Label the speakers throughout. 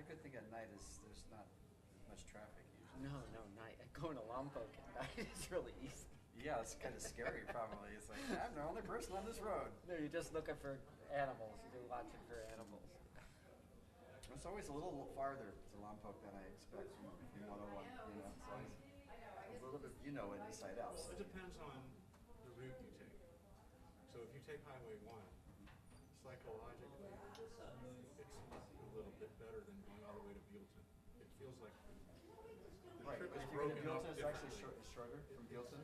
Speaker 1: good thing at night is there's not much traffic usually.
Speaker 2: No, night. Going to Lompoc at night is really easy.
Speaker 1: Yeah, it's kind of scary probably. It's like, I'm the only person on this road.
Speaker 2: No, you're just looking for animals. You're watching for animals.
Speaker 1: It's always a little farther to Lompoc than I expect from 101. You know, it's always a little bit, you know it inside out. So.
Speaker 3: It depends on the route you take. So if you take Highway 1, psychologically, it's a little bit better than going all the way to Buellton. It feels like the
Speaker 1: Right,
Speaker 3: trip
Speaker 1: but
Speaker 3: is
Speaker 1: if you're going to
Speaker 3: broken up
Speaker 1: Buellton, it's actually
Speaker 3: differently.
Speaker 1: shorter from Buellton.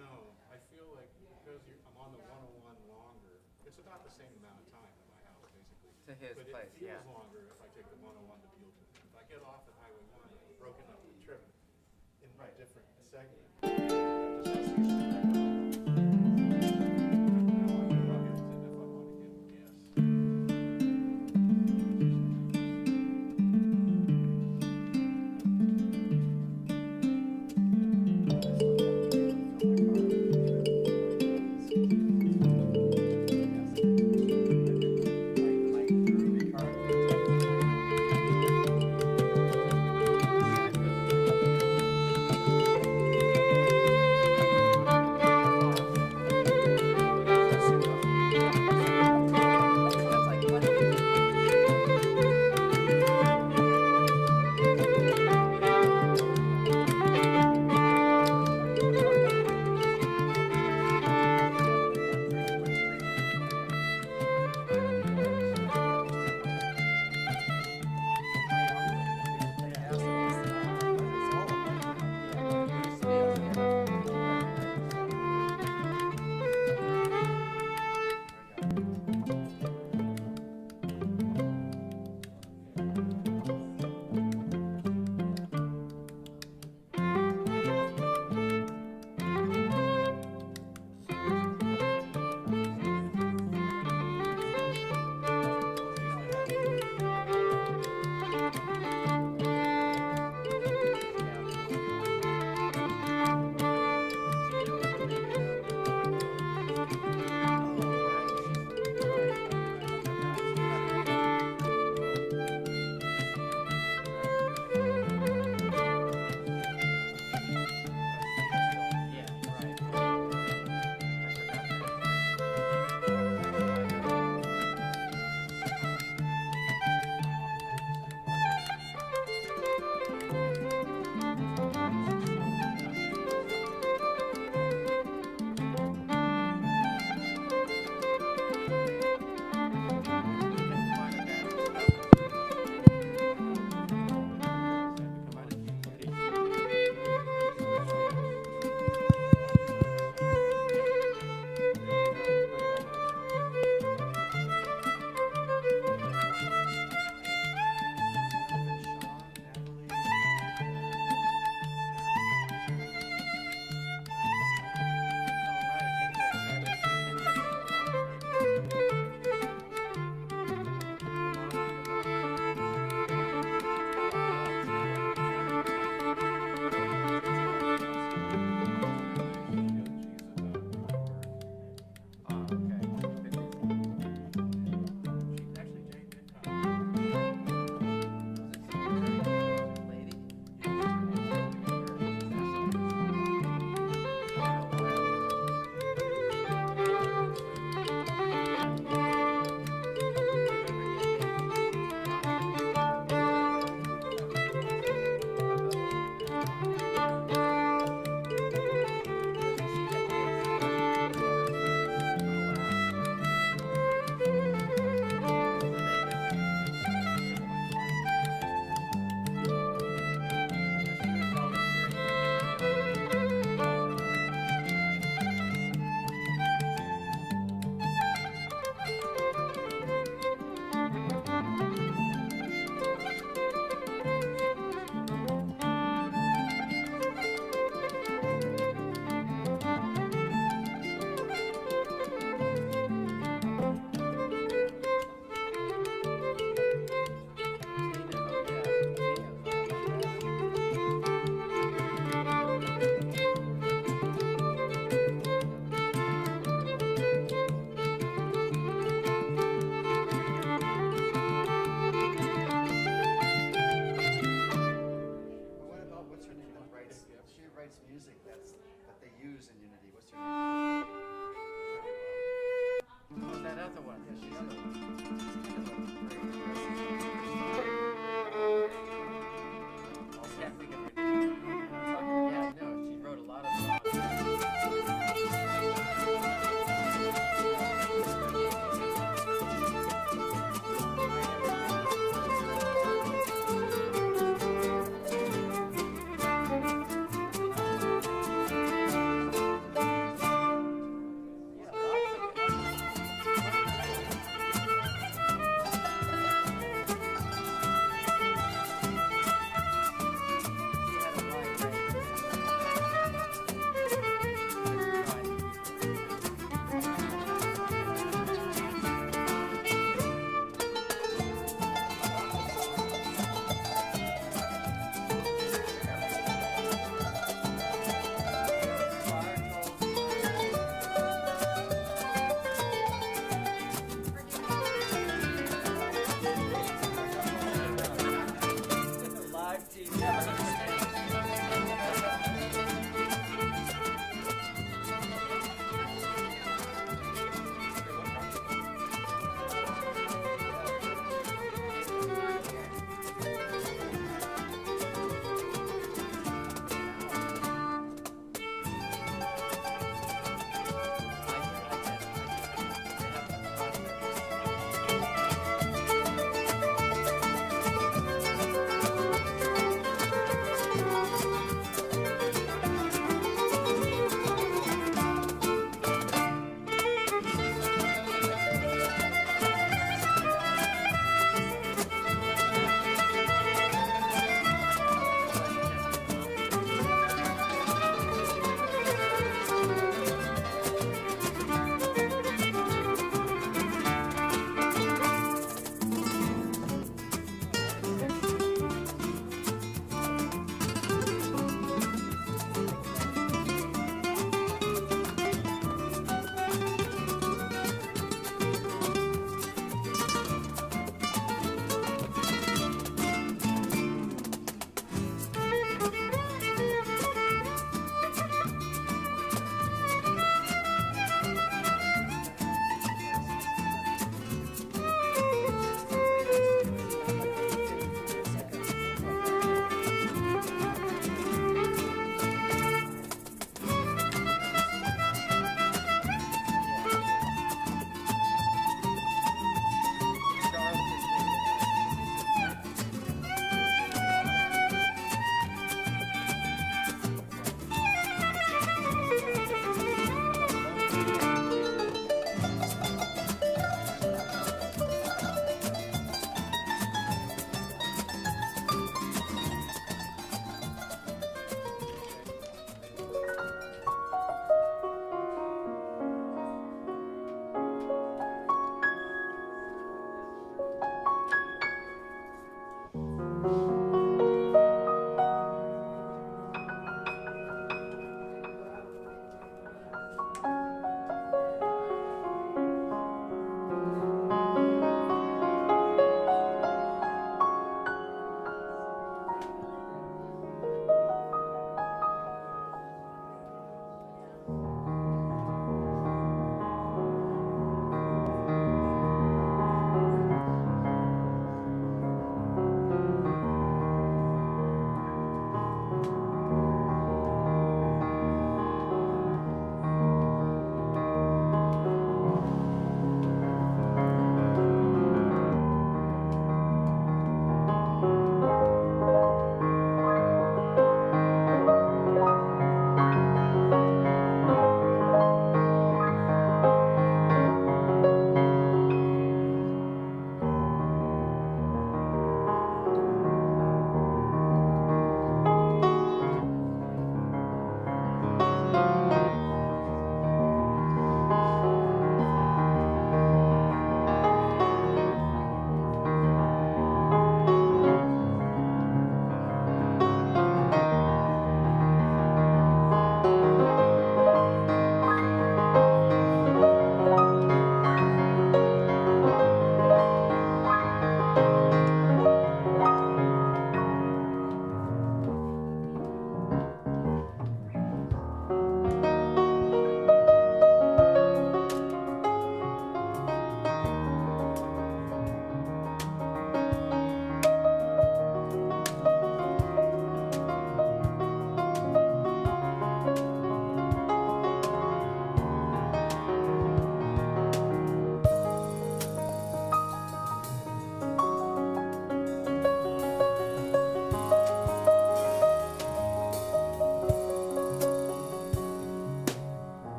Speaker 3: No, I feel like because I'm on the 101 longer, it's about the same amount of time at my house, basically.
Speaker 2: To his
Speaker 3: but
Speaker 2: place,
Speaker 3: it feels
Speaker 2: yeah.
Speaker 3: longer if I take the 101 to Buellton. If I get off at Highway 1, I've broken up the trip in
Speaker 1: Right.
Speaker 3: different segments.
Speaker 2: one.
Speaker 1: Yeah, she's kind of a very
Speaker 2: I can't think of her name. Yeah, no, she wrote a lot of songs. Yeah, lots of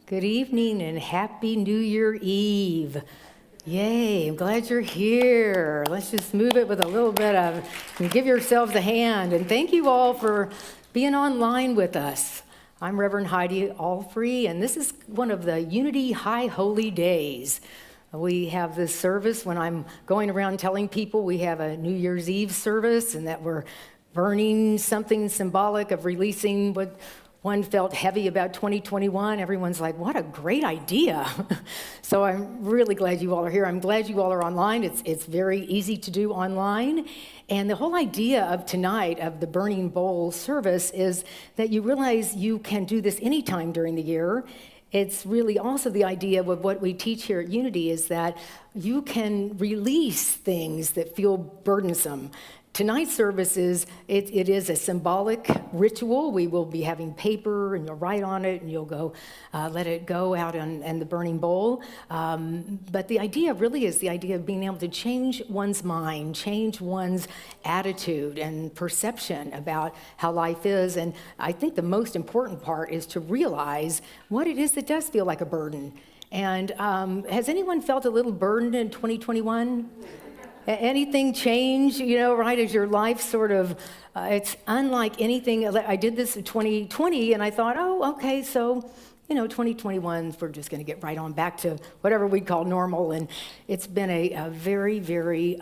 Speaker 4: Good evening and happy New Year Eve. Yay, I'm glad you're here. Let's just move it with a little bit of, and give yourselves a hand. And thank you all for being online with us. I'm Reverend Heidi Alfrey, and this is one of the Unity High Holy Days. We have this service when I'm going around telling people we have a New Year's Eve service and that we're burning something symbolic of releasing what one felt heavy about 2021. Everyone's like, what a great idea. So I'm really glad you all are here. I'm glad you all are online. It's very easy to do online. And the whole idea of tonight, of the Burning Bowl service, is that you realize you can do this anytime during the year. It's really also the idea of what we teach here at Unity is that you can release things that feel burdensome. Tonight's service it is a symbolic ritual. We will be having paper and you'll write on it and you'll go let it go out in the burning bowl. But the idea really is the idea of being able to change one's mind, change one's attitude and perception about how life is. And I think the most important part is to realize what it is that does feel like a burden. And has anyone felt a little burdened in 2021? Anything change, right, as your life sort of, it's unlike anything. I did this in 2020, and I thought, oh, okay, so, 2021, we're just going to get right on back to whatever we call normal. And it's been a very, very,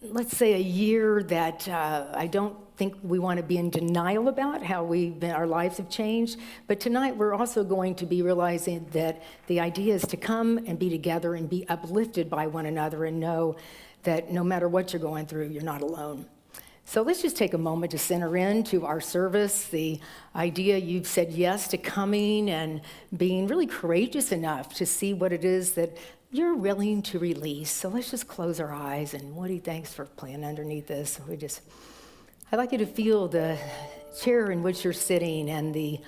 Speaker 4: let's say a year that I don't think we want to be in denial about how our lives have changed. But tonight we're also going to be realizing that the idea is to come and be together and be uplifted by one another and know that no matter what you're going through, you're not alone. So let's just take a moment to center into our service, the idea you've said yes to coming and being really courageous enough to see what it is that you're willing to release. So let's just close our eyes. And Woody, thanks for playing underneath this. I'd like you to feel the chair in which you're sitting and the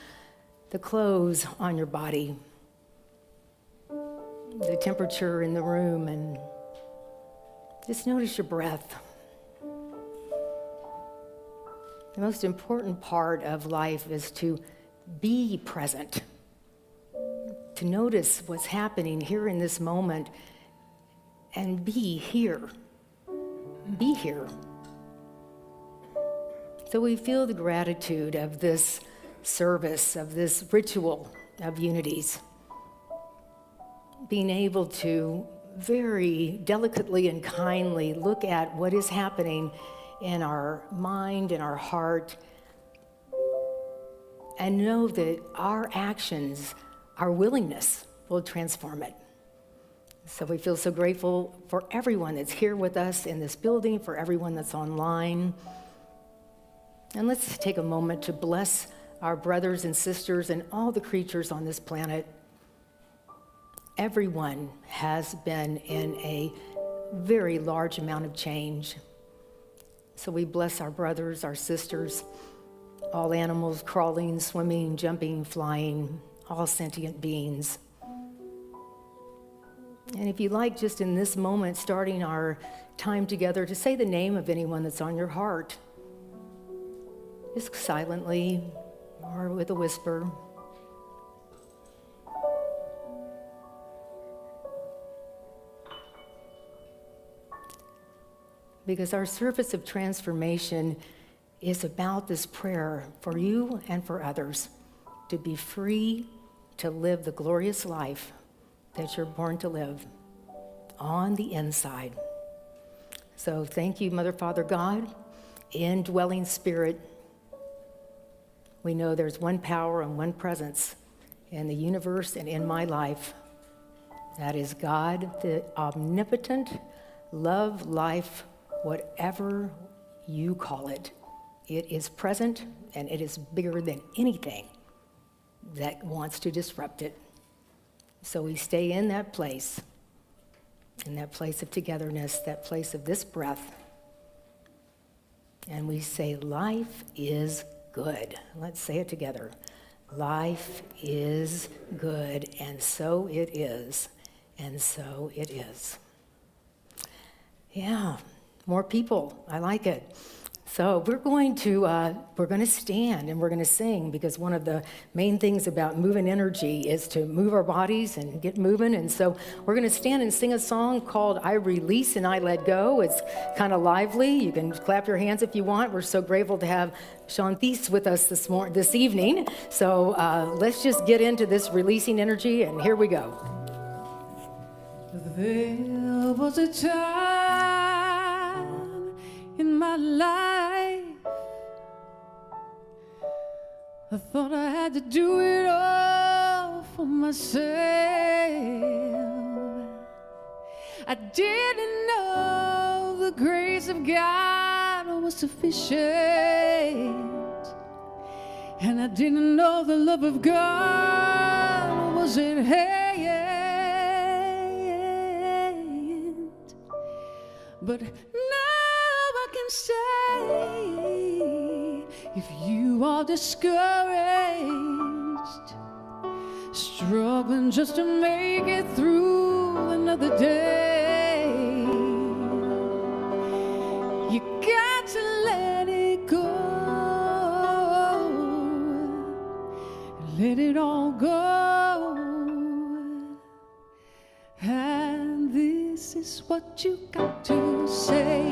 Speaker 4: clothes on your body, the temperature in the room, and just notice your breath. The most important part of life is to be present, to notice what's happening here in this moment and be here. Be here. So we feel the gratitude of this service, of this ritual of unities, being able to very delicately and kindly look at what is happening in our mind and our heart and know that our actions, our willingness will transform it. So we feel so grateful for everyone that's here with us in this building, for everyone that's online. And let's take a moment to bless our brothers and sisters and all the creatures on this planet. Everyone has been in a very large amount of change. So we bless our brothers, our sisters, all animals crawling, swimming, jumping, flying, all sentient beings. And if you like, just in this moment, starting our time together, to say the name of anyone that's on your heart. Just silently or with a whisper. Because our service of transformation is about this prayer for you and for others to be free to live the glorious life that you're born to live on the inside. So thank you, Mother, Father, God, indwelling Spirit. We know there's one power and one presence in the universe and in my life. That is God, the omnipotent, love, life, whatever you call it. It is present and it is bigger than anything that wants to disrupt it. So we stay in that place of togetherness, that place of this breath. And we say, life is good. Let's say it together. Life is good, and so it is, and so it is. Yeah, more people. I like it. So we're going to stand and we're going to sing, because one of the main things about moving energy is to move our bodies and get moving. And so we're going to stand and sing a song called "I Release and I Let Go." It's kind of lively. You can clap your hands if you want. We're so grateful to have Sean Thies with us this evening. So let's just get into this releasing energy, and here we go.
Speaker 5: There was a time in my life I thought I had to do it all for myself. I didn't know the grace of God was sufficient, and I didn't know the love of God was in hand. But now I can say, if you are discouraged, struggling just to make it through another day, you got to let it go, let it all go. And this is what you got to say: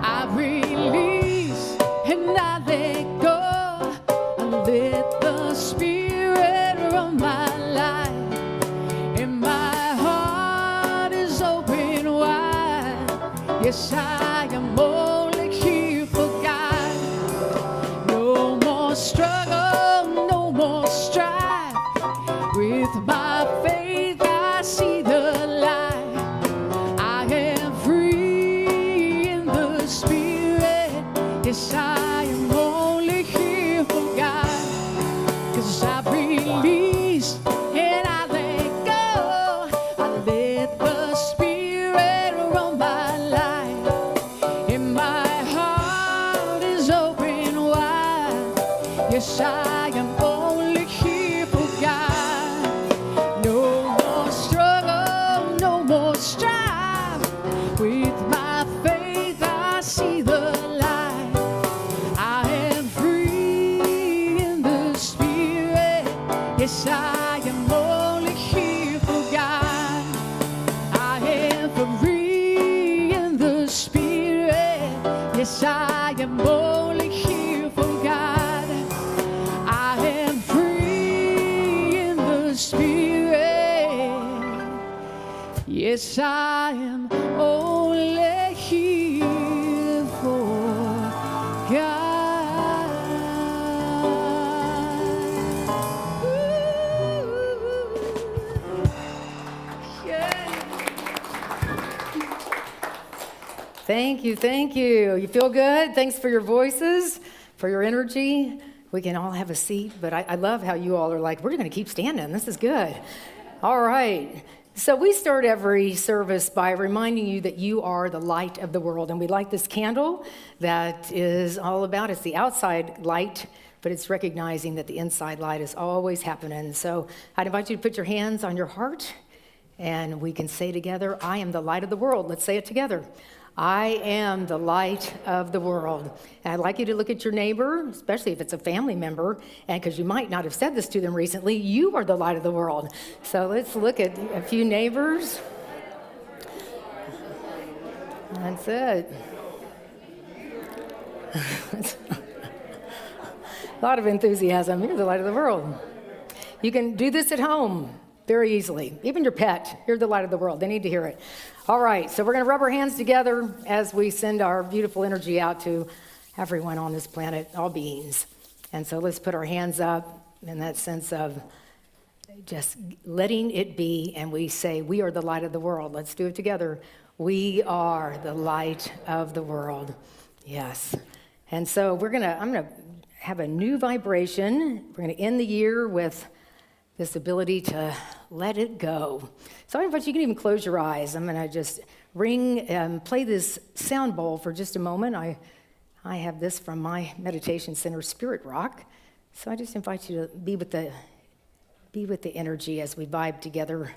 Speaker 5: I release and I let go. I let the Spirit run my life, and my heart is open wide. Yes, I am only here for God. No more struggle, no more strife. With my faith I see the light. I am free in the Spirit. Yes, I am only here for God. 'Cause I release and I let go. I let the Spirit run my life, and my heart is open wide. Yes, I am only here for God. No more struggle, no more strife. With my faith I see the light. I am free in the Spirit. Yes, I am only here for God. I am free in the Spirit. Yes, I am only here for God. I am free in the Spirit. Yes, I am only here for God. Yeah.
Speaker 4: Thank you, thank you. You feel good? Thanks for your voices, for your energy. We can all have a seat, but I love how you all are like, we're going to keep standing. This is good. All right. So we start every service by reminding you that you are the light of the world. And we light this candle that is all about, it's the outside light, but it's recognizing that the inside light is always happening. So I'd invite you to put your hands on your heart, and we can say together, I am the light of the world. Let's say it together. I am the light of the world. And I'd like you to look at your neighbor, especially if it's a family member, and because you might not have said this to them recently, you are the light of the world. So let's look at a few neighbors. That's it. A lot of enthusiasm. You're the light of the world. You can do this at home very easily. Even your pet, you're the light of the world. They need to hear it. All right, so we're going to rub our hands together as we send our beautiful energy out to everyone on this planet, all beings. And so let's put our hands up in that sense of just letting it be, and we say, we are the light of the world. Let's do it together. We are the light of the world. Yes. And so I'm going to have a new vibration. We're going to end the year with this ability to let it go. So I invite you can even close your eyes. I'm going to just play this sound bowl for just a moment. I have this from my meditation center, Spirit Rock. So I just invite you to be with the energy as we vibe together.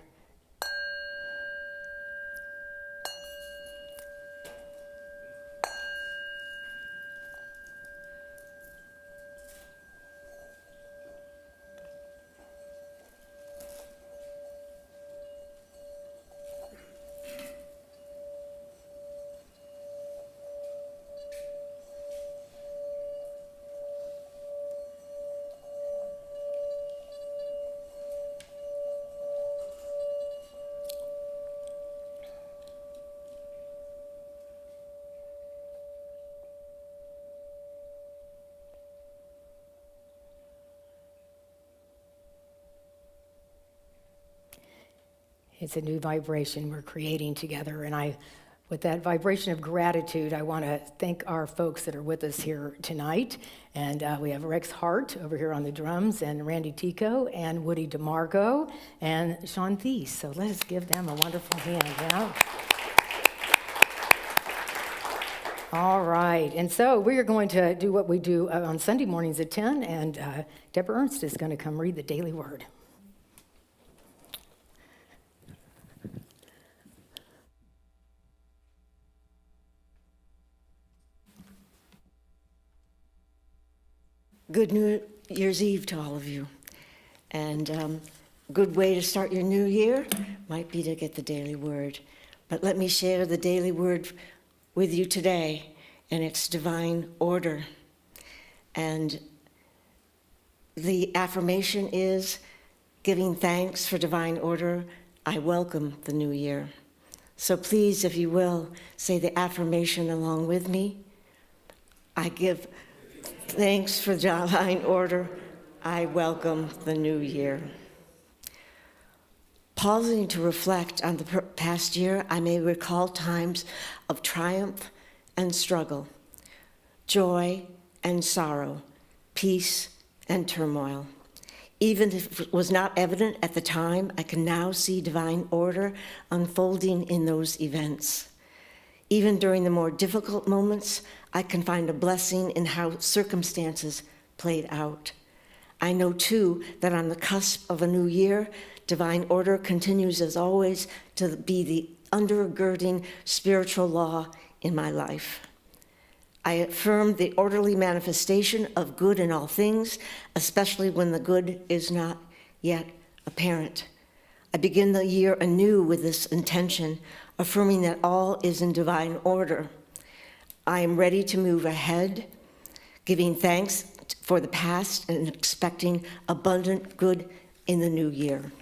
Speaker 4: It's a new vibration we're creating together. And with that vibration of gratitude, I want to thank our folks that are with us here tonight. And we have Rex Hart over here on the drums, and Randy Tico, and Woody DeMarco, and Sean Thies. So let us give them a wonderful hand. Yeah. All right, and so we are going to do what we do on Sunday mornings at 10, and Deborah Ernst is going to come read the Daily Word.
Speaker 6: Good New Year's Eve to all of you. And a good way to start your new year might be to get the Daily Word. But let me share the Daily Word with you today, and it's divine order. And the affirmation is giving thanks for divine order. I welcome the new year. So please, if you will, say the affirmation along with me. I give thanks for divine order. I welcome the new year. Pausing to reflect on the past year, I may recall times of triumph and struggle, joy and sorrow, peace and turmoil. Even if it was not evident at the time, I can now see divine order unfolding in those events. Even during the more difficult moments, I can find a blessing in how circumstances played out. I know, too, that on the cusp of a new year, divine order continues, as always, to be the undergirding spiritual law in my life. I affirm the orderly manifestation of good in all things, especially when the good is not yet apparent. I begin the year anew with this intention, affirming that all is in divine order. I am ready to move ahead, giving thanks for the past and expecting abundant good in the new year.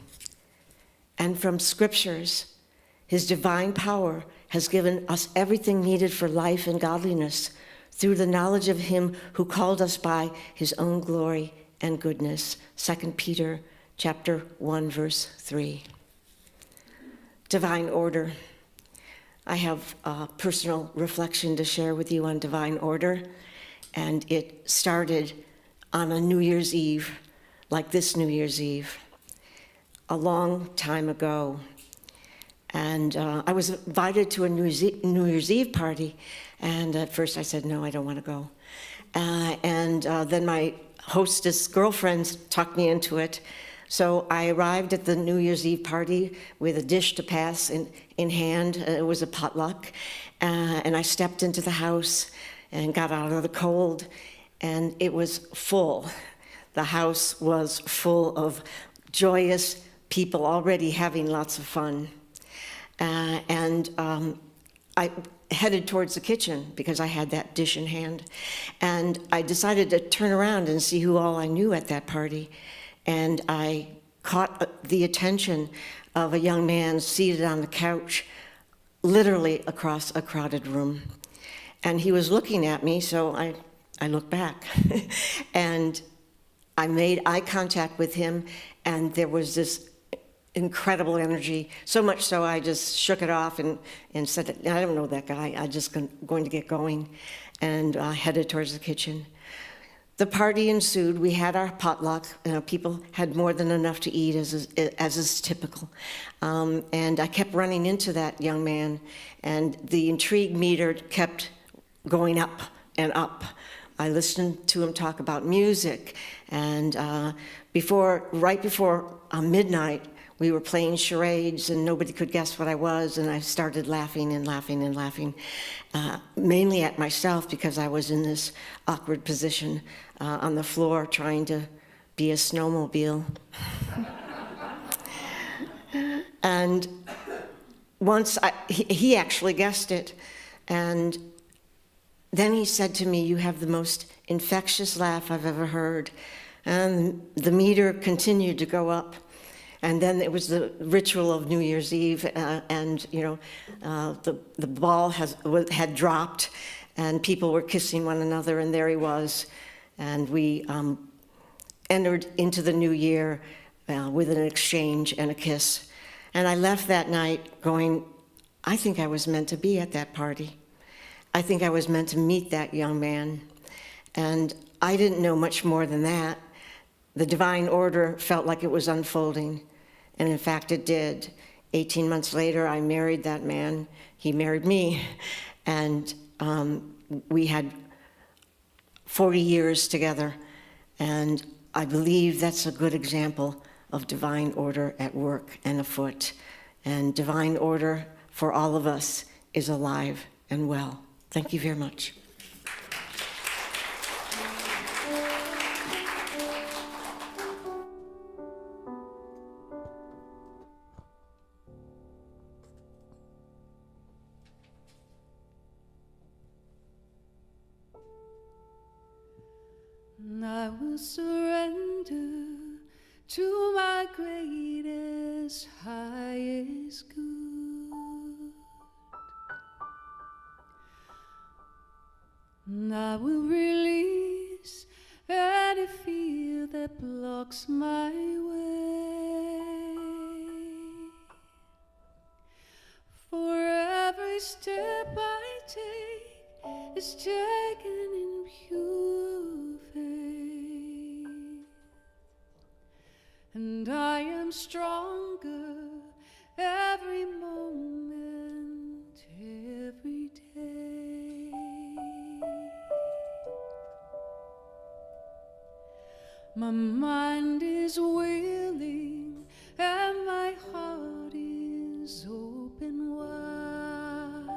Speaker 6: And from scriptures, his divine power has given us everything needed for life and godliness through the knowledge of him who called us by his own glory and goodness. 2 Peter chapter 1, verse 3. Divine order. I have a personal reflection to share with you on divine order, and it started on a New Year's Eve, like this New Year's Eve, a long time ago. And I was invited to a New Year's Eve party, and at first I said, no, I don't want to go. Then my hostess girlfriends talked me into it. So I arrived at the New Year's Eve party with a dish to pass in hand. It was a potluck. And I stepped into the house and got out of the cold, and it was full. The house was full of joyous people already having lots of fun. I headed towards the kitchen because I had that dish in hand. And I decided to turn around and see who all I knew at that party. And I caught the attention of a young man seated on the couch, literally across a crowded room. And he was looking at me, so I looked back. And I made eye contact with him, and there was this incredible energy, so much so I just shook it off and said, I don't know that guy, I'm just going to get going, and headed towards the kitchen. The party ensued. We had our potluck. People had more than enough to eat, as is typical. And I kept running into that young man, and the intrigue meter kept going up and up. I listened to him talk about music, and right before midnight, we were playing charades, and nobody could guess what I was, and I started laughing and laughing and laughing, mainly at myself because I was in this awkward position on the floor trying to be a snowmobile. And once he actually guessed it, and then he said to me, "You have the most infectious laugh I've ever heard." And the meter continued to go up. And then it was the ritual of New Year's Eve, and the ball had dropped, and people were kissing one another, and there he was. And we entered into the new year with an exchange and a kiss. And I left that night going, I think I was meant to be at that party. I think I was meant to meet that young man. And I didn't know much more than that. The divine order felt like it was unfolding, and in fact it did. 18 months later, I married that man. He married me, and we had 40 years together, and I believe that's a good example of divine order at work and afoot. And divine order for all of us is alive and well. Thank you very much.
Speaker 5: I will surrender to my greatest, highest good. And I will release any fear that blocks my way. For every step I take is taken in pure faith, and I am stronger every moment, every day. My mind is willing and my heart is open wide.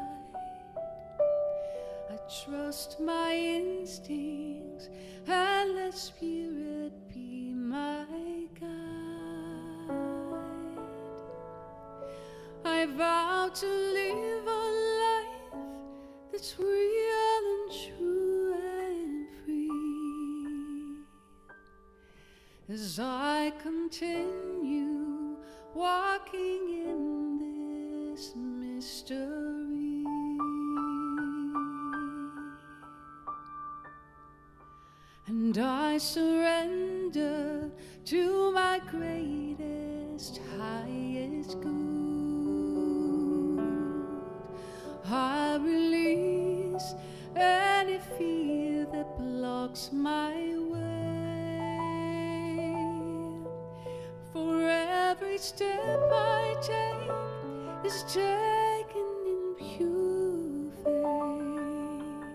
Speaker 5: I trust my instincts and let Spirit be my guide. I vow to live a life that's real and true and free, as I continue walking in this mystery. And I surrender to my greatest, highest good. I release any fear that blocks my way. For every step I take is taken in pure faith,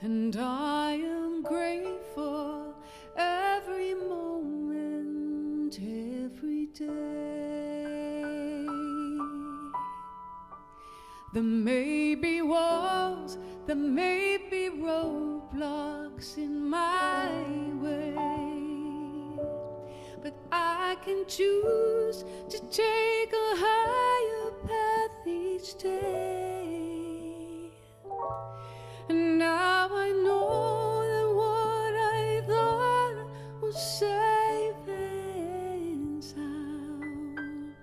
Speaker 5: and I am grateful every moment, every day. There may be walls, there may be roadblocks in my way, but I can choose to take a higher path each day. And now I know that what I thought was safe and sound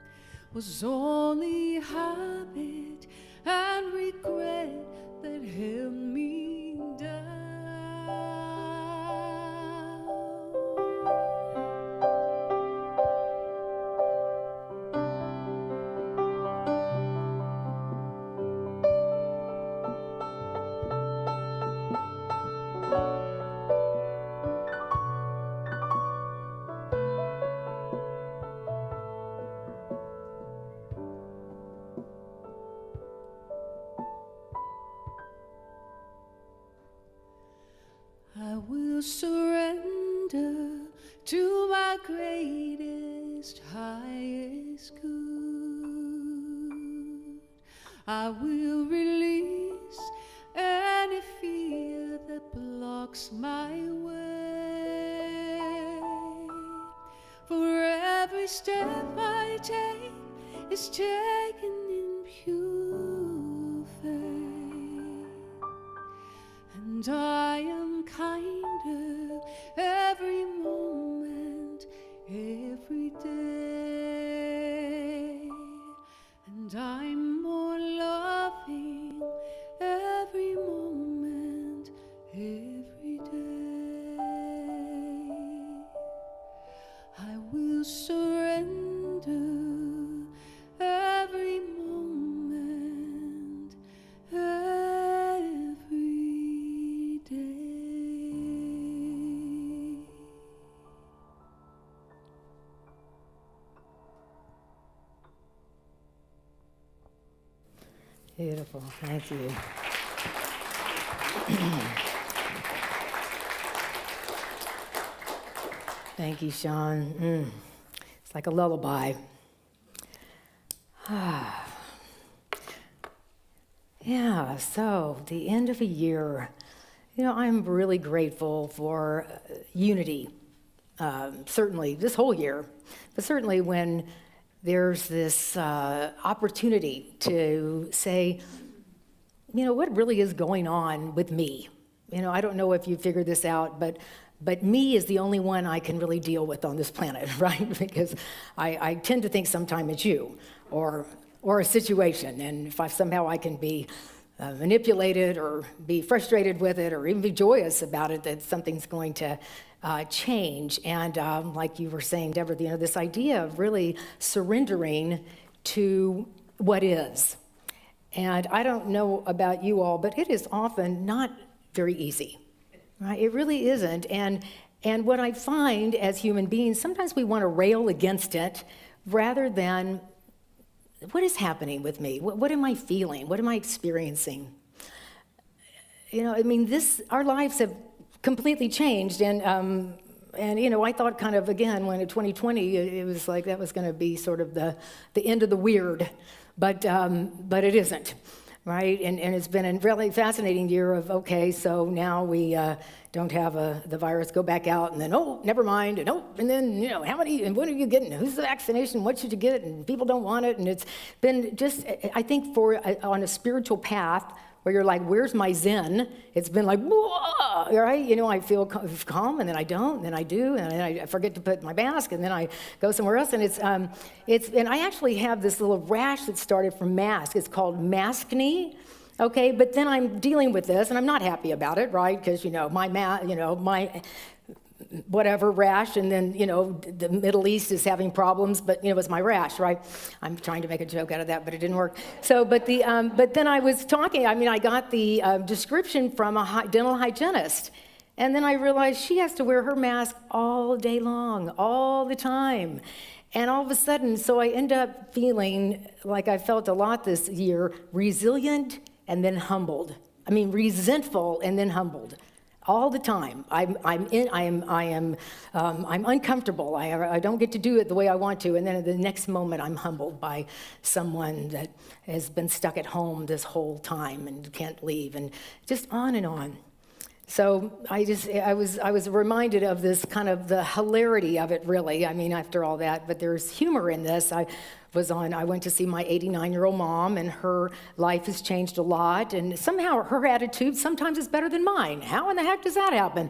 Speaker 5: was only habit and regret that held me down. I will surrender to my greatest, highest good. I will release any fear that blocks my way. For every step I take is taken in pure faith, and I am kinder every moment, every day, and I'm more loving every moment, every day. I will surrender
Speaker 4: Beautiful. Thank you. Thank you, Sean. It's like a lullaby. Yeah, so the end of a year. I'm really grateful for unity, certainly this whole year, but certainly when there's this opportunity to say, what really is going on with me? I don't know if you figured this out, but me is the only one I can really deal with on this planet, right? Because I tend to think sometime it's you or a situation, and if somehow I can be manipulated or be frustrated with it or even be joyous about it, that something's going to change. And like you were saying, Deborah, this idea of really surrendering to what is. And I don't know about you all, but it is often not very easy, right? It really isn't. And what I find as human beings, sometimes we want to rail against it rather than what is happening with me? What am I feeling? What am I experiencing? Our lives have completely changed, and I thought kind of, again, when in 2020, it was like that was going to be sort of the end of the weird, but it isn't, right? And it's been a really fascinating year of, okay, so now we don't have the virus, go back out, and then, oh, never mind, and then, how many, and when are you getting, who's the vaccination, what should you get, and people don't want it, and it's been just, I think on a spiritual path, where you're like, where's my Zen? It's been like, whoa, right? I feel calm, and then I don't, and then I do, and then I forget to put my mask, and then I go somewhere else, and and I actually have this little rash that started from mask. It's called maskne. Okay, but then I'm dealing with this, and I'm not happy about it, right? Because, my whatever rash, and then, the Middle East is having problems, but, it's my rash, right? I'm trying to make a joke out of that, but it didn't work. So, but then I was talking, I got the description from a dental hygienist, and then I realized she has to wear her mask all day long, all the time. And all of a sudden, so I end up feeling like I felt a lot this year, resilient and then humbled. Resentful and then humbled. All the time, I'm uncomfortable. I don't get to do it the way I want to, and then the next moment I'm humbled by someone that has been stuck at home this whole time and can't leave, and just on and on. So I was reminded of this kind of the hilarity of it, really. After all that, but there's humor in this. I went to see my 89-year-old mom, and her life has changed a lot, and somehow her attitude sometimes is better than mine. How in the heck does that happen?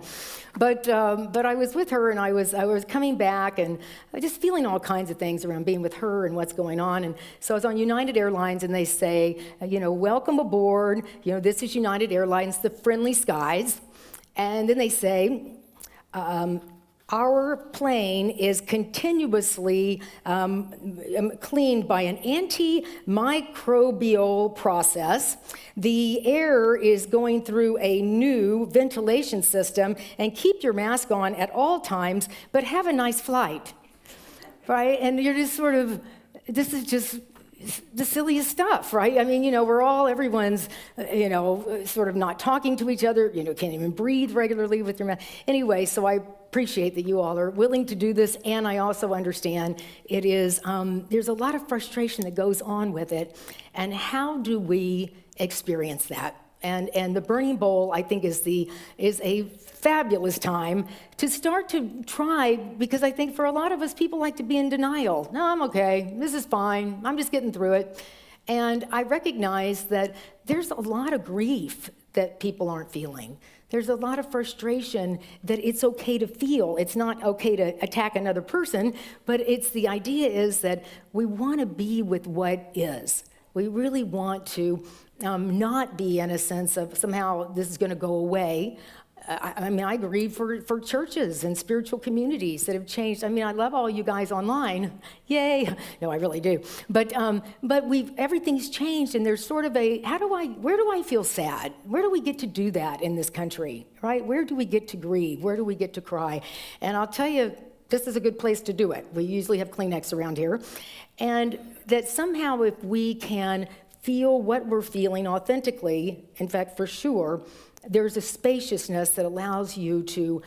Speaker 4: But I was with her, and I was coming back, and just feeling all kinds of things around being with her and what's going on. And so I was on United Airlines, and they say, welcome aboard. This is United Airlines, the friendly skies. And then they say, our plane is continuously cleaned by an antimicrobial process. The air is going through a new ventilation system, and keep your mask on at all times, but have a nice flight, right? And you're just sort of, this is just the silliest stuff, right? Everyone's, sort of not talking to each other, can't even breathe regularly with your mouth. Anyway, so I appreciate that you all are willing to do this, and I also understand it is, there's a lot of frustration that goes on with it, and how do we experience that? And the Burning Bowl, I think, is a fabulous time to start to try, because I think for a lot of us, people like to be in denial. No, I'm okay. This is fine. I'm just getting through it. And I recognize that there's a lot of grief that people aren't feeling. There's a lot of frustration that it's okay to feel. It's not okay to attack another person, but the idea is that we want to be with what is. We really want to not be in a sense of somehow this is going to go away. I grieve for churches and spiritual communities that have changed. I love all you guys online. Yay. No, I really do. But everything's changed, and there's sort of where do I feel sad? Where do we get to do that in this country, right? Where do we get to grieve? Where do we get to cry? And I'll tell you, this is a good place to do it. We usually have Kleenex around here. And that somehow if we can feel what we're feeling authentically, in fact, for sure, there's a spaciousness that allows you to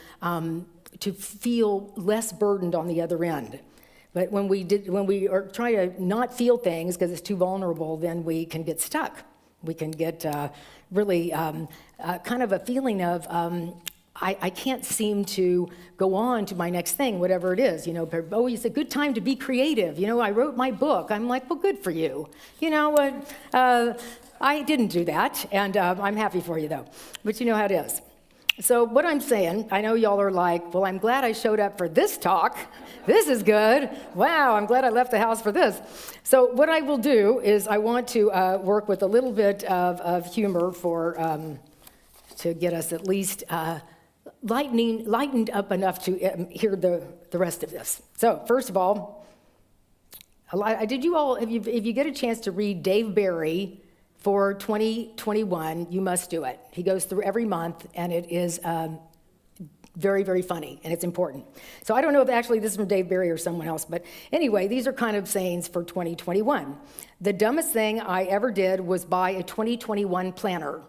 Speaker 4: feel less burdened on the other end. But when we are trying to not feel things because it's too vulnerable, then we can get stuck. We can get really kind of a feeling of, I can't seem to go on to my next thing, whatever it is. Oh, it's a good time to be creative. I wrote my book. I'm like, well, good for you. I didn't do that, and I'm happy for you, though. But you know how it is. So what I'm saying, I know y'all are like, well, I'm glad I showed up for this talk. This is good. Wow, I'm glad I left the house for this. So what I will do is I want to work with a little bit of humor to get us at least lightened up enough to hear the rest of this. So first of all, did you all, if you get a chance to read Dave Barry for 2021, you must do it. He goes through every month, and it is very, very funny, and it's important. So I don't know if actually this is from Dave Barry or someone else, but anyway, these are kind of sayings for 2021. The dumbest thing I ever did was buy a 2021 planner,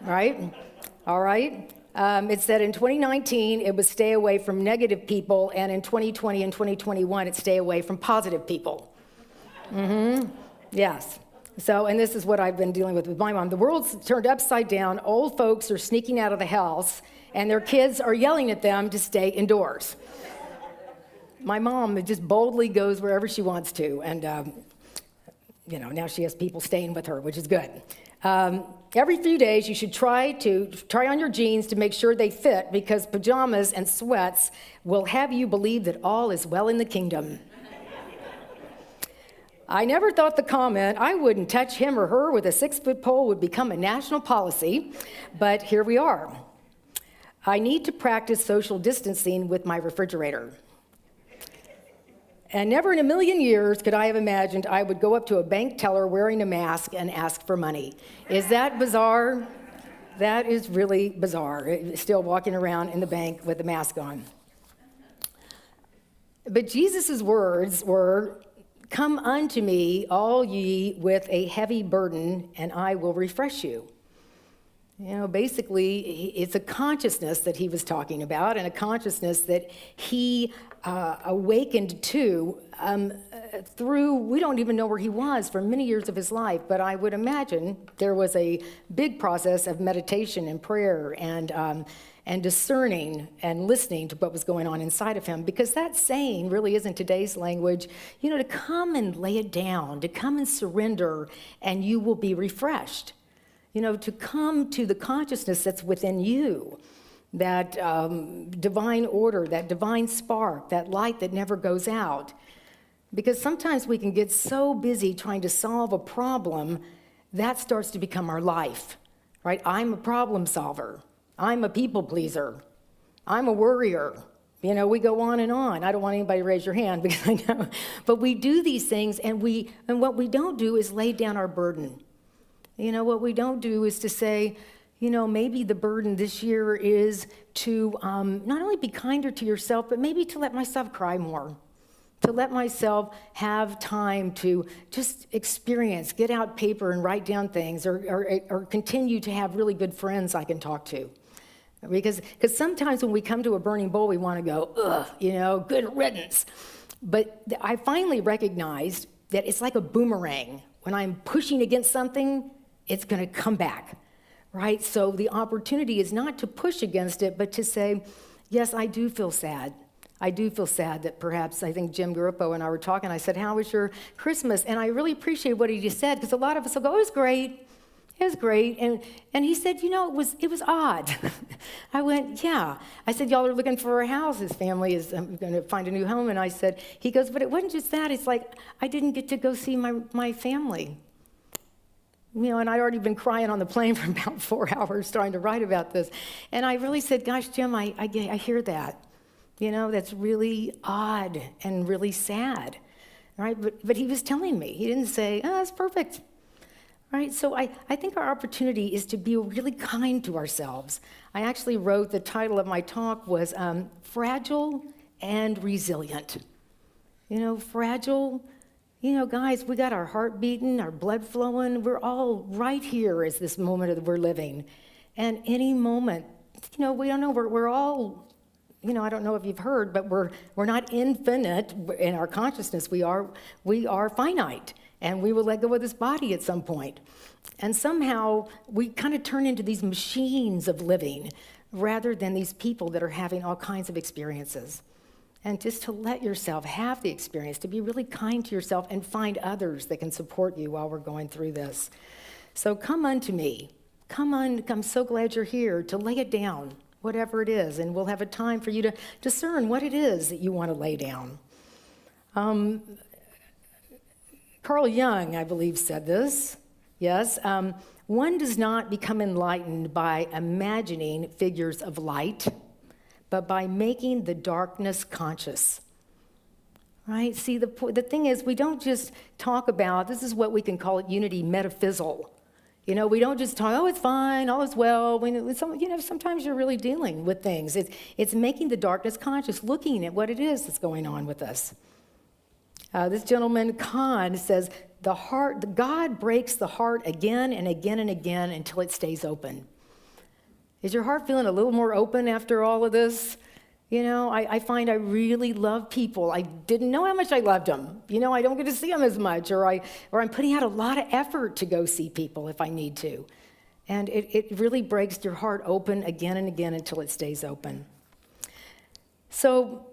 Speaker 4: right? All right? It said in 2019, it was stay away from negative people, and in 2020 and 2021, it's stay away from positive people. Yes. So, and this is what I've been dealing with my mom. The world's turned upside down. Old folks are sneaking out of the house, and their kids are yelling at them to stay indoors. My mom just boldly goes wherever she wants to, and now she has people staying with her, which is good. Every few days, you should try on your jeans to make sure they fit, because pajamas and sweats will have you believe that all is well in the kingdom. I never thought the comment, I wouldn't touch him or her with a 6-foot pole, would become a national policy, but here we are. I need to practice social distancing with my refrigerator. And never in a million years could I have imagined I would go up to a bank teller wearing a mask and ask for money. Is that bizarre? That is really bizarre, still walking around in the bank with a mask on. But Jesus' words were, "Come unto me, all ye with a heavy burden, and I will refresh you." Basically, it's a consciousness that he was talking about, and a consciousness that he awakened to through, we don't even know where he was for many years of his life, but I would imagine there was a big process of meditation and prayer and discerning and listening to what was going on inside of him, because that saying really isn't today's language, to come and lay it down, to come and surrender, and you will be refreshed. To come to the consciousness that's within you, that divine order, that divine spark, that light that never goes out. Because sometimes we can get so busy trying to solve a problem, that starts to become our life, right? I'm a problem solver. I'm a people pleaser. I'm a worrier. We go on and on. I don't want anybody to raise your hand because I know. But we do these things, and what we don't do is lay down our burden. What we don't do is to say, maybe the burden this year is to not only be kinder to yourself, but maybe to let myself cry more, to let myself have time to just experience, get out paper and write down things, or continue to have really good friends I can talk to. Because sometimes when we come to a burning bowl, we want to go, ugh, good riddance. But I finally recognized that it's like a boomerang. When I'm pushing against something, it's going to come back, right? So the opportunity is not to push against it, but to say, yes, I do feel sad. I do feel sad that perhaps, I think Jim Garippo and I were talking, I said, how was your Christmas? And I really appreciate what he just said, because a lot of us will go, it was great. It was great. And he said, it was odd. I went, yeah. I said, y'all are looking for a house. His family is going to find a new home. And he goes, but it wasn't just that. It's like, I didn't get to go see my family. And I'd already been crying on the plane for about 4 hours trying to write about this. And I really said, gosh, Jim, I hear that. That's really odd and really sad, right? But he was telling me. He didn't say, oh, that's perfect. Right? So I think our opportunity is to be really kind to ourselves. I actually wrote, the title of my talk was Fragile and Resilient. Fragile, Guys, we got our heart beating, our blood flowing. We're all right here as this moment that we're living. And any moment, we don't know, we're all, I don't know if you've heard, but we're not infinite in our consciousness. We are finite, and we will let go of this body at some point. And somehow we kind of turn into these machines of living rather than these people that are having all kinds of experiences. And just to let yourself have the experience, to be really kind to yourself and find others that can support you while we're going through this. So come unto me. Come on, I'm so glad you're here to lay it down, whatever it is, and we'll have a time for you to discern what it is that you want to lay down. Carl Jung, I believe, said this. Yes, one does not become enlightened by imagining figures of light, but by making the darkness conscious. Right? See, the thing is, we don't just talk about, this is what we can call it unity metaphysical. We don't just talk, oh, it's fine, all is well. Sometimes you're really dealing with things. It's making the darkness conscious, looking at what it is that's going on with us. This gentleman, Khan, says, God breaks the heart again and again and again until it stays open. Is your heart feeling a little more open after all of this? I find I really love people. I didn't know how much I loved them. I don't get to see them as much, or I'm putting out a lot of effort to go see people if I need to. And it really breaks your heart open again and again until it stays open. So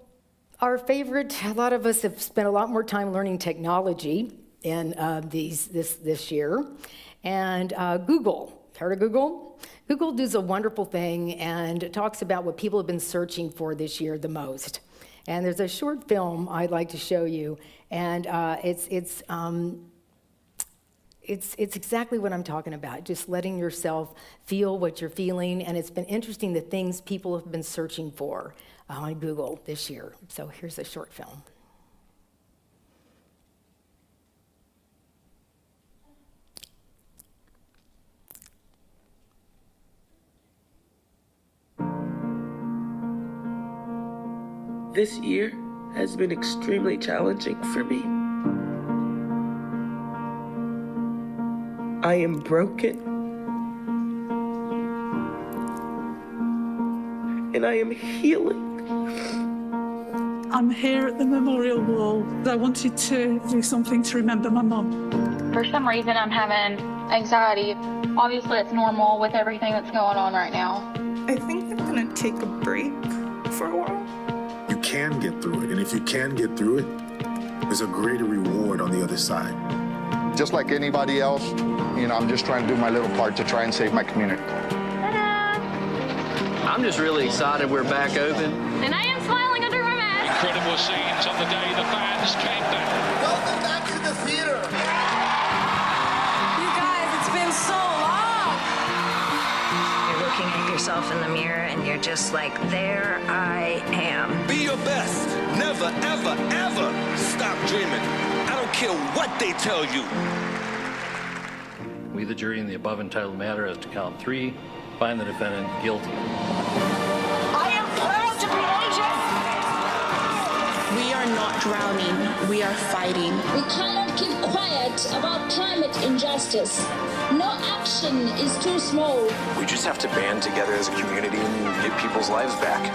Speaker 4: our favorite, a lot of us have spent a lot more time learning technology in this year. And Google, heard of Google? Google does a wonderful thing and talks about what people have been searching for this year the most. And there's a short film I'd like to show you, and it's exactly what I'm talking about, just letting yourself feel what you're feeling. And it's been interesting the things people have been searching for on Google this year. So here's a short film.
Speaker 7: This year has been extremely challenging for me. I am broken. And I am healing.
Speaker 8: I'm here at the memorial wall. I wanted to do something to remember my mum.
Speaker 9: For some reason, I'm having anxiety. Obviously, it's normal with everything that's going on right now.
Speaker 8: I think I'm gonna take a break for a while.
Speaker 10: You can get through it, and if you can get through it, there's a greater reward on the other side.
Speaker 11: Just like anybody else, I'm just trying to do my little part to try and save my community.
Speaker 9: Ta-da!
Speaker 12: I'm just really excited we're back open.
Speaker 9: And I am smiling under my mask.
Speaker 13: Incredible scenes on the day the fans came back.
Speaker 14: Welcome back to the theater.
Speaker 15: You guys, it's been so long.
Speaker 16: You're looking at yourself in the mirror and you're just like, there I am.
Speaker 14: Be your best. Never, ever, ever stop dreaming. I don't care what they tell you.
Speaker 12: We, the jury, in the above entitled matter as to count 3, find the defendant guilty.
Speaker 15: I am proud to be Asian.
Speaker 17: We are not drowning. We are fighting.
Speaker 18: We cannot keep quiet about climate injustice. No action is too small.
Speaker 19: We just have to band together as a community and get people's lives back.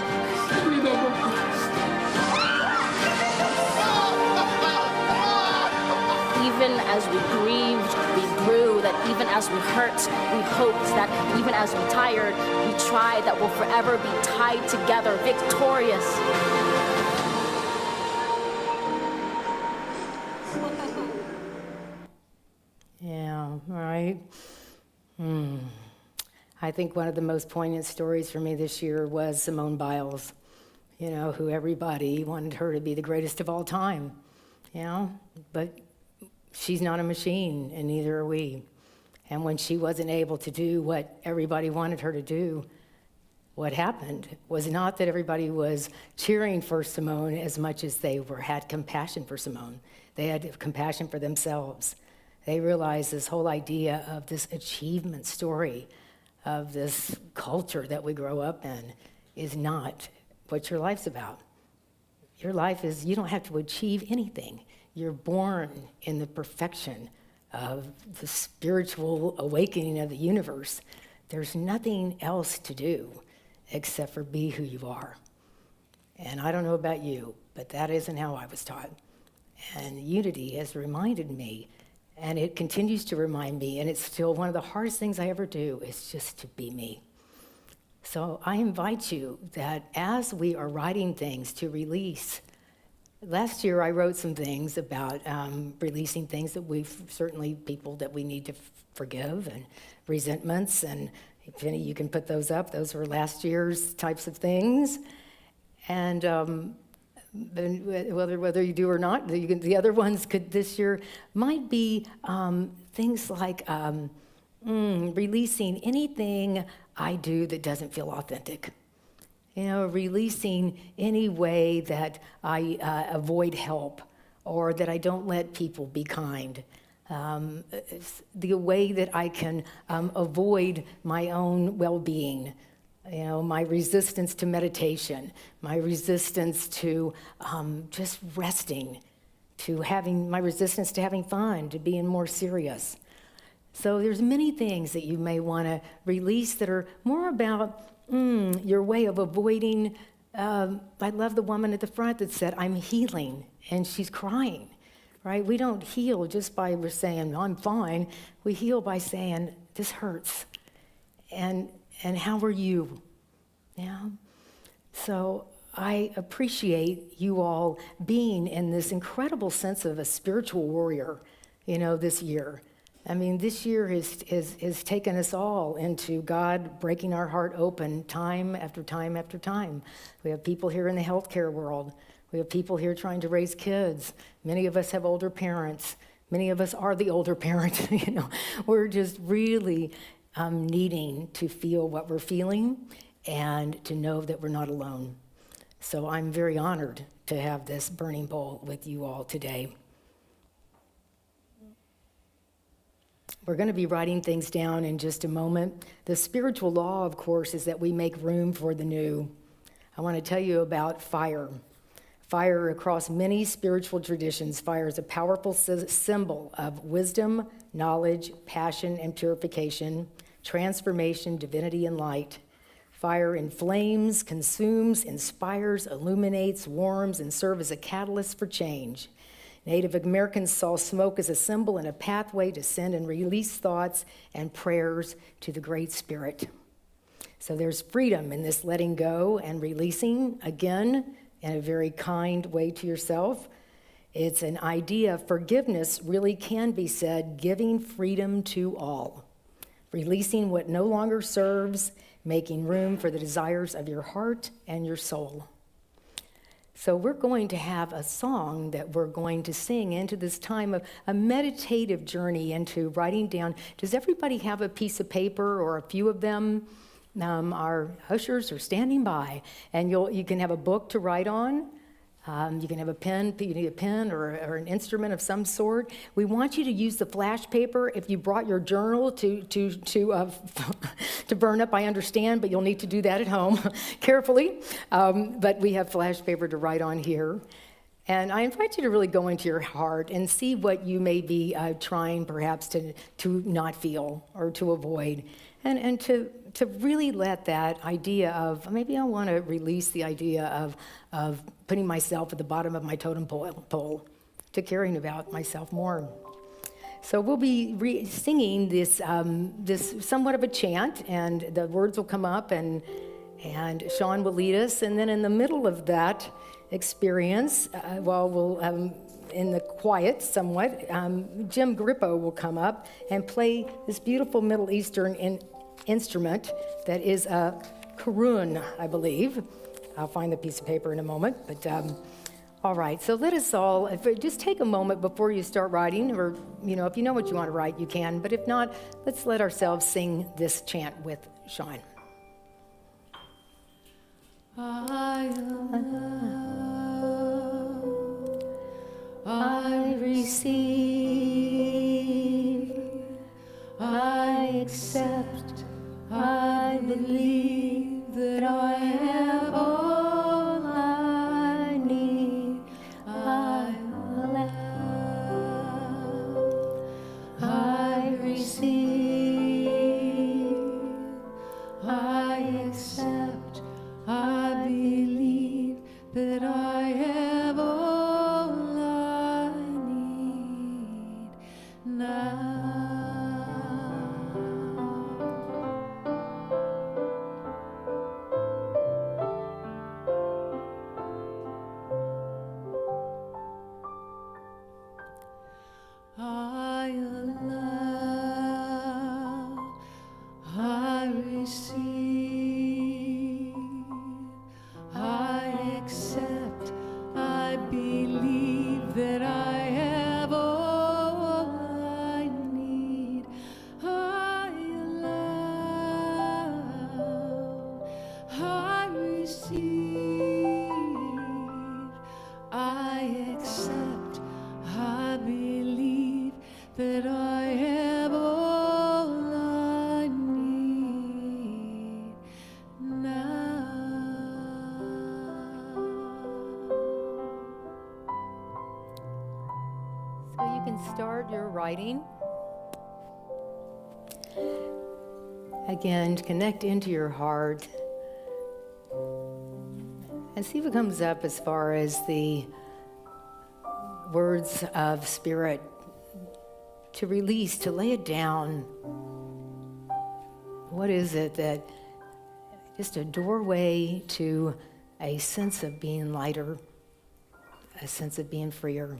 Speaker 20: Even as we grieved, we grew, that even as we hurt, we hoped, that even as we tired, we tried, that we'll forever be tied together, victorious.
Speaker 4: Yeah, right. I think one of the most poignant stories for me this year was Simone Biles, who everybody wanted her to be the greatest of all time, but she's not a machine, and neither are we. And when she wasn't able to do what everybody wanted her to do, what happened was not that everybody was cheering for Simone as much as they had compassion for Simone. They had compassion for themselves. They realized this whole idea of this achievement story of this culture that we grow up in is not what your life's about. Your life is, you don't have to achieve anything. You're born in the perfection of the spiritual awakening of the universe. There's nothing else to do except for be who you are. And I don't know about you, but that isn't how I was taught. And unity has reminded me, and it continues to remind me, and it's still one of the hardest things I ever do, is just to be me. So I invite you that as we are writing things to release, last year I wrote some things about releasing things that people that we need to forgive, and resentments, and if any, you can put those up. Those were last year's types of things. And whether you do or not, the other ones could this year might be things like releasing anything I do that doesn't feel authentic. Releasing any way that I avoid help, or that I don't let people be kind. The way that I can avoid my own well-being, my resistance to meditation, my resistance to just resting, my resistance to having fun, to being more serious. So there's many things that you may want to release that are more about your way of avoiding. I love the woman at the front that said, "I'm healing," and she's crying. Right? We don't heal just by saying, "I'm fine." We heal by saying, "This hurts." And how are you? Yeah. So I appreciate you all being in this incredible sense of a spiritual warrior, this year. I mean, this year has taken us all into God breaking our heart open time after time after time. We have people here in the healthcare world. We have people here trying to raise kids. Many of us have older parents. Many of us are the older parent. We're just really needing to feel what we're feeling and to know that we're not alone. So I'm very honored to have this burning bowl with you all today. We're going to be writing things down in just a moment. The spiritual law, of course, is that we make room for the new. I want to tell you about fire. Fire across many spiritual traditions. Fire is a powerful symbol of wisdom, knowledge, passion, and purification, transformation, divinity, and light. Fire inflames, consumes, inspires, illuminates, warms, and serves as a catalyst for change. Native Americans saw smoke as a symbol and a pathway to send and release thoughts and prayers to the Great Spirit. So there's freedom in this letting go and releasing, again, in a very kind way to yourself. It's an idea. Forgiveness really can be said, giving freedom to all, releasing what no longer serves, making room for the desires of your heart and your soul. So we're going to have a song that we're going to sing into this time of a meditative journey into writing down. Does everybody have a piece of paper or a few of them? Our ushers are standing by, and you can have a book to write on. You can have a pen. You need a pen or an instrument of some sort. We want you to use the flash paper. If you brought your journal to burn up, I understand, but you'll need to do that at home carefully. But we have flash paper to write on here. And I invite you to really go into your heart and see what you may be trying perhaps to not feel or to avoid. And to really let that idea of, maybe I want to release the idea of putting myself at the bottom of my totem pole, to caring about myself more. So we'll be singing this somewhat of a chant, and the words will come up, and Sean will lead us. And then in the middle of that experience, we'll in the quiet somewhat, Jim Grippo will come up and play this beautiful Middle Eastern instrument that is a karun, I believe. I'll find the piece of paper in a moment, but all right. So let us all, just take a moment before you start writing, or if you know what you want to write, you can. But if not, let's let ourselves sing this chant with Sean. I receive, I accept, I believe that I have all I need. I allow. start your writing, again, connect into your heart and see what comes up as far as the words of spirit to release, to lay it down. What is it that just a doorway to a sense of being lighter, a sense of being freer?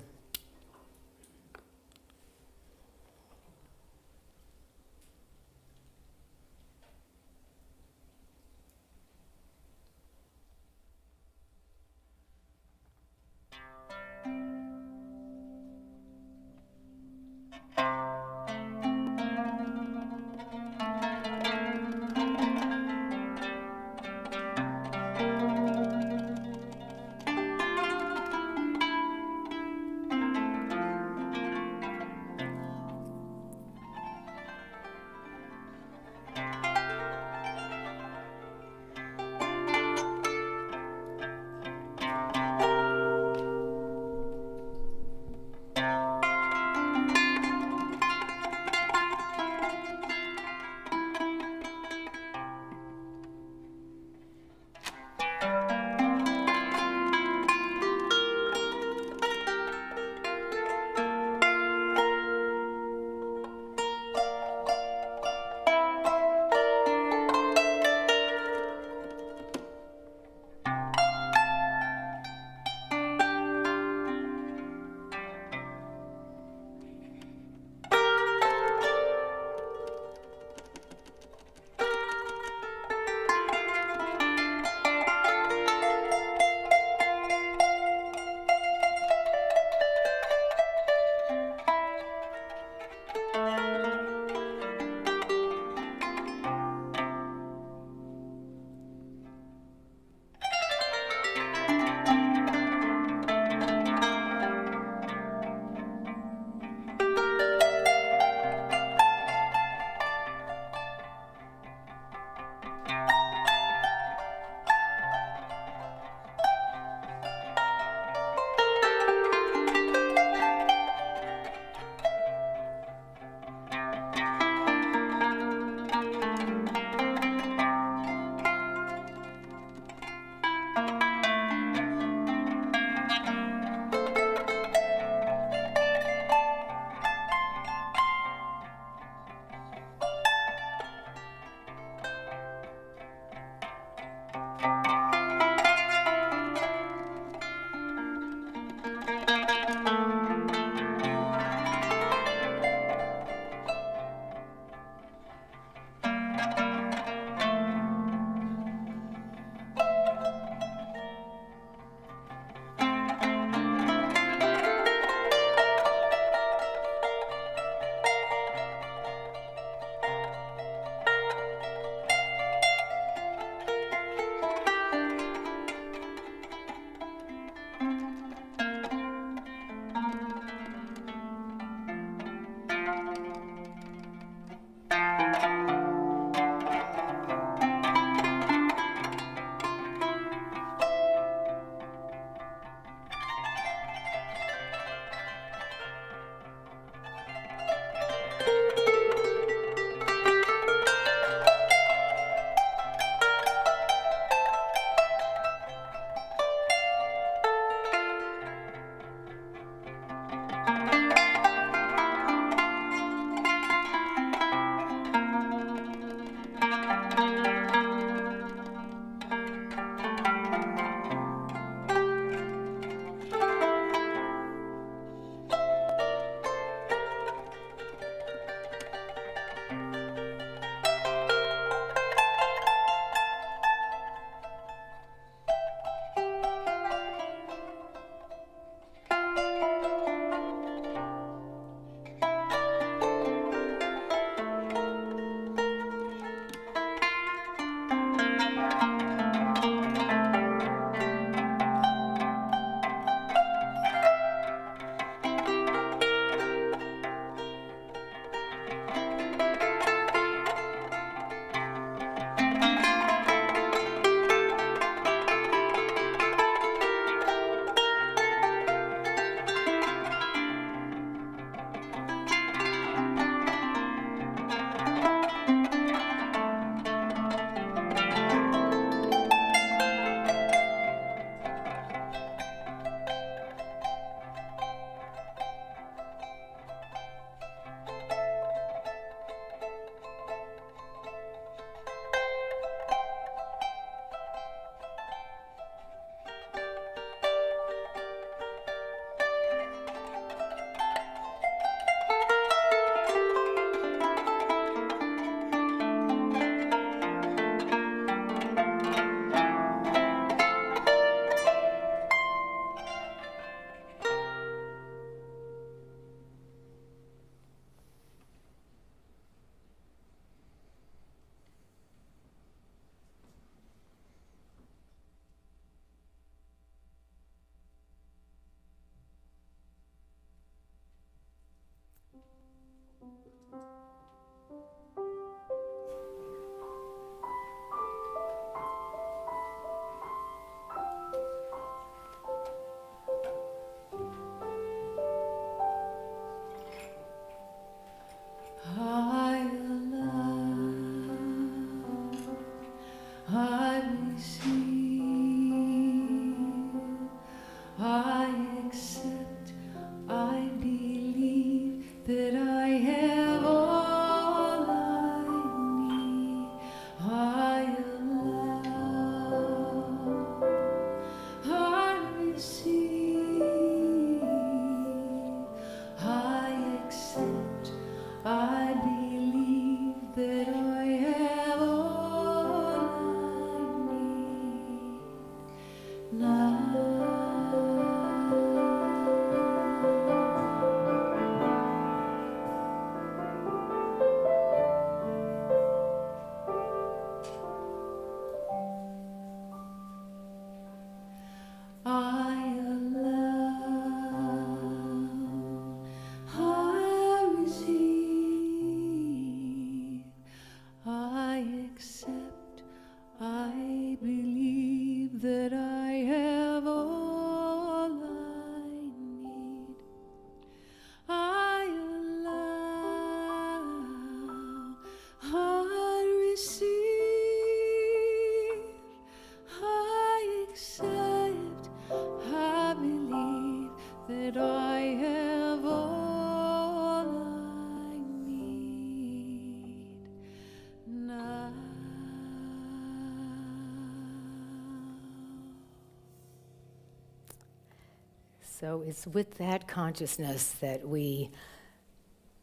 Speaker 4: So it's with that consciousness that we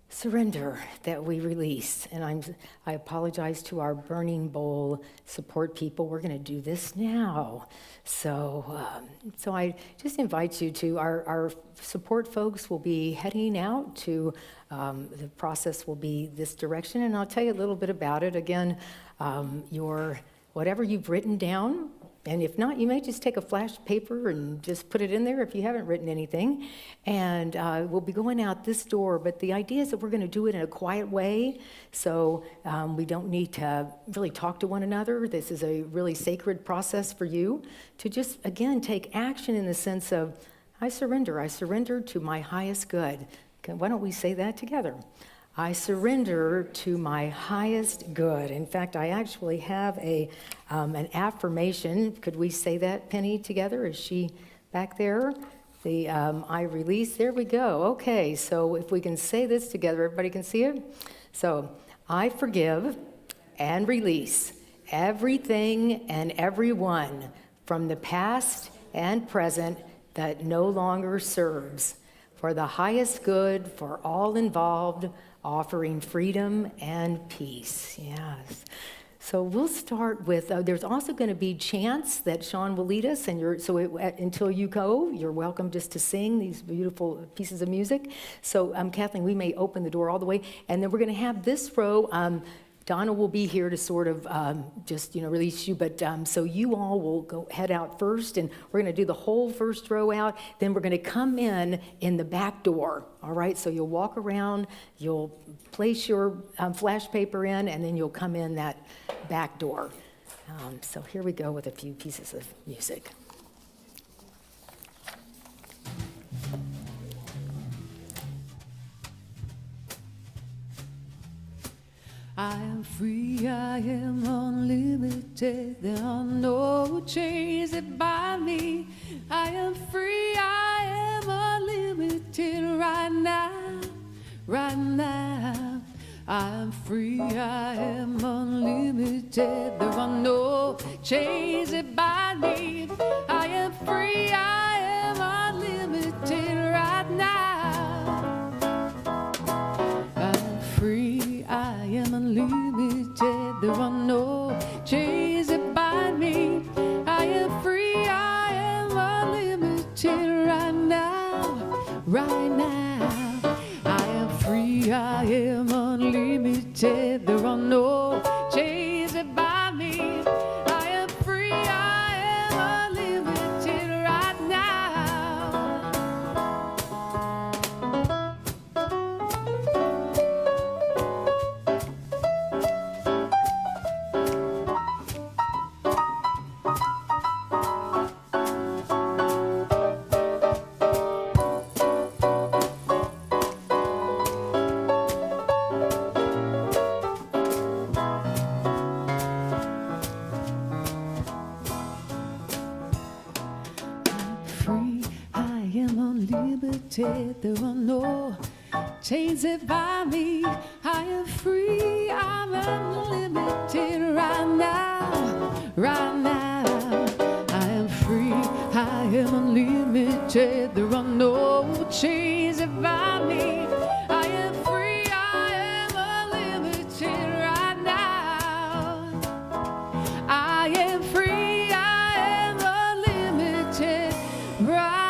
Speaker 4: surrender, that we release. And I apologize to our Burning Bowl support people. We're going to do this now. So I just invite you to, our support folks will be heading out to, the process will be this direction, and I'll tell you a little bit about it. Again, whatever you've written down, and if not, you may just take a flash paper and just put it in there if you haven't written anything. And we'll be going out this door, but the idea is that we're going to do it in a quiet way, so we don't need to really talk to one another. This is a really sacred process for you to just, again, take action in the sense of, I surrender to my highest good. Okay, why don't we say that together? I surrender to my highest good. In fact, I actually have an affirmation. Could we say that, Penny, together? Is she back there? I release. There we go. Okay, so if we can say this together, everybody can see it? So, I forgive and release everything and everyone from the past and present that no longer serves, for the highest good for all involved, offering freedom and peace. Yes. So we'll start with, there's also going to be chants that Sean will lead us, and until you go, you're welcome just to sing these beautiful pieces of music. So Kathleen, we may open the door all the way, and then we're going to have this row. Donna will be here to sort of release you, but so you all will head out first, and we're going to do the whole first row out. Then we're going to come in the back door, all right? So you'll walk around, you'll place your flash paper in, and then you'll come in that back door. So here we go with a few pieces of music.
Speaker 5: I am free, I am unlimited. There are no chains that bind me. I am free, I am unlimited right now, right now. I am free, I am unlimited. There are no chains that bind me. I am free, I am unlimited right now. I'm free, I am unlimited. There are no chains that bind me. I am free, I am unlimited right now, right now. I am free, I am unlimited. There are no chains that bind me. I am free, I am unlimited right now. There are no chains that bind me. I am free, I'm unlimited right now, right now. I am free, I am unlimited. There are no chains that bind me. I am free, I am unlimited right now. I am free, I am unlimited right.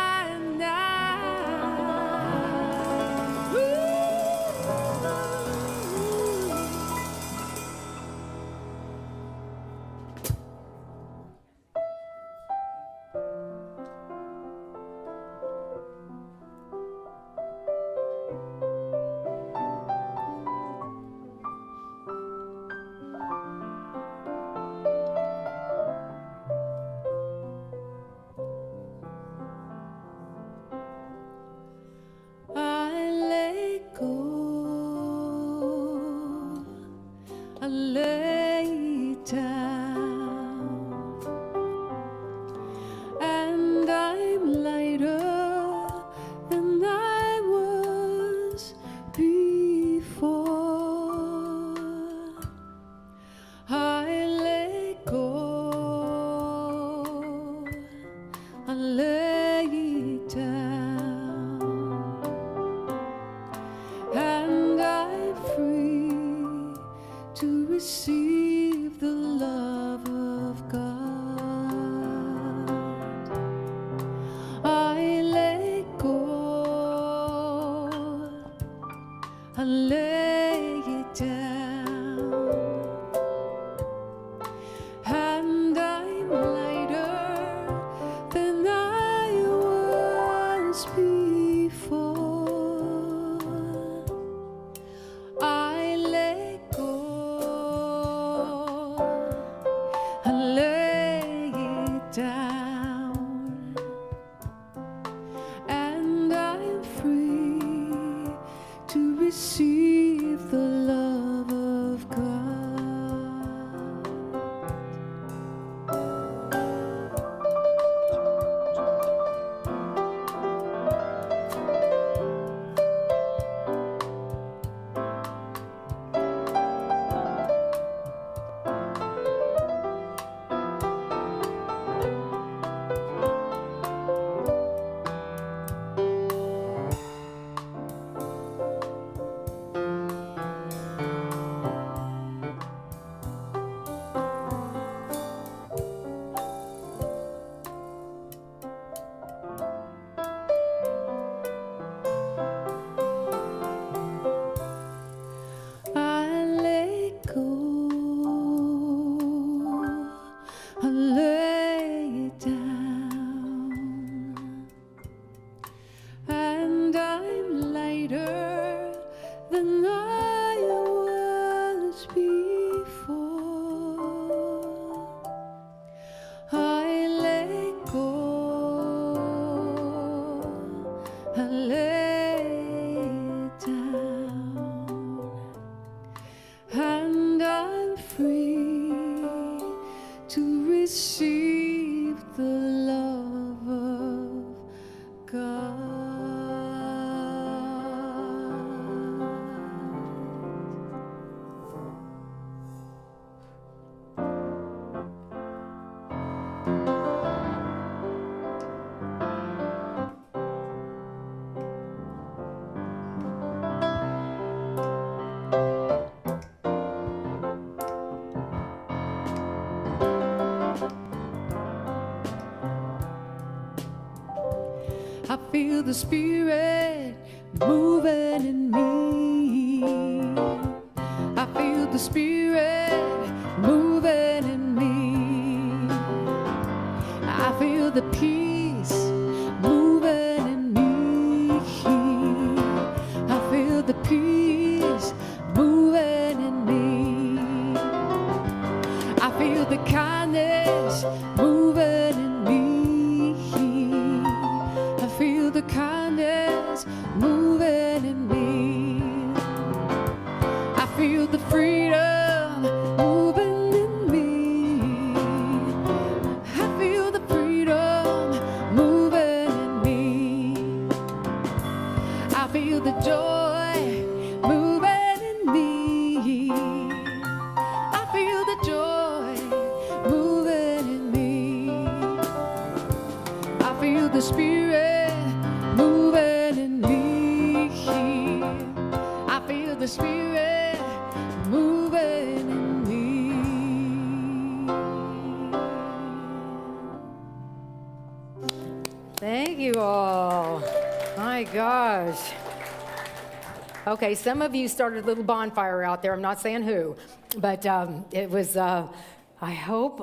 Speaker 5: receive the love of God. I feel the Spirit moving in me. I feel the Spirit moving in me. I feel the peace moving in me. I feel the peace moving in me. I feel the kindness moving in me. I feel the kindness moving in me. I feel the freedom moving in me. I feel the freedom moving in me. I feel the joy moving in me. I feel the joy moving in me. I feel the Spirit moving in me. I feel the Spirit moving in me.
Speaker 4: Thank you all. My gosh. Okay, some of you started a little bonfire out there. I'm not saying who, but it was, I hope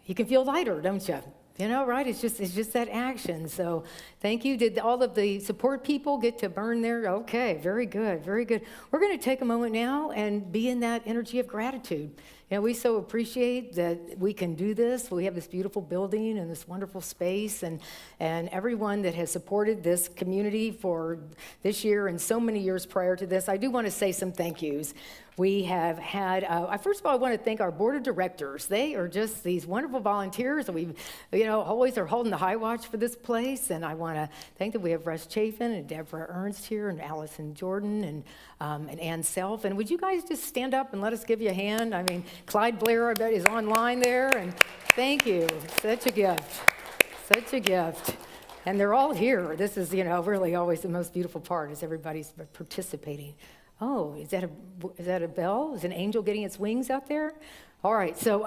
Speaker 4: you can feel lighter, don't you? You know, right? It's just that action. So thank you. Did all of the support people get to burn there? Okay, very good, very good. We're going to take a moment now and be in that energy of gratitude. You know, we so appreciate that we can do this. We have this beautiful building and this wonderful space, and everyone that has supported this community for this year and so many years prior to this. I do want to say some thank yous. We have had, first of all, I want to thank our board of directors. They are just these wonderful volunteers. We, always are holding the high watch for this place. And I want to thank that we have Russ Chafin and Deborah Ernst here and Allison Jordan and Ann Self. And would you guys just stand up and let us give you a hand? I mean, Clyde Blair, I bet, is online there. And thank you. Such a gift. Such a gift. And they're all here. This is, really always the most beautiful part is everybody's participating. Oh, is that a bell? Is an angel getting its wings out there? All right, so,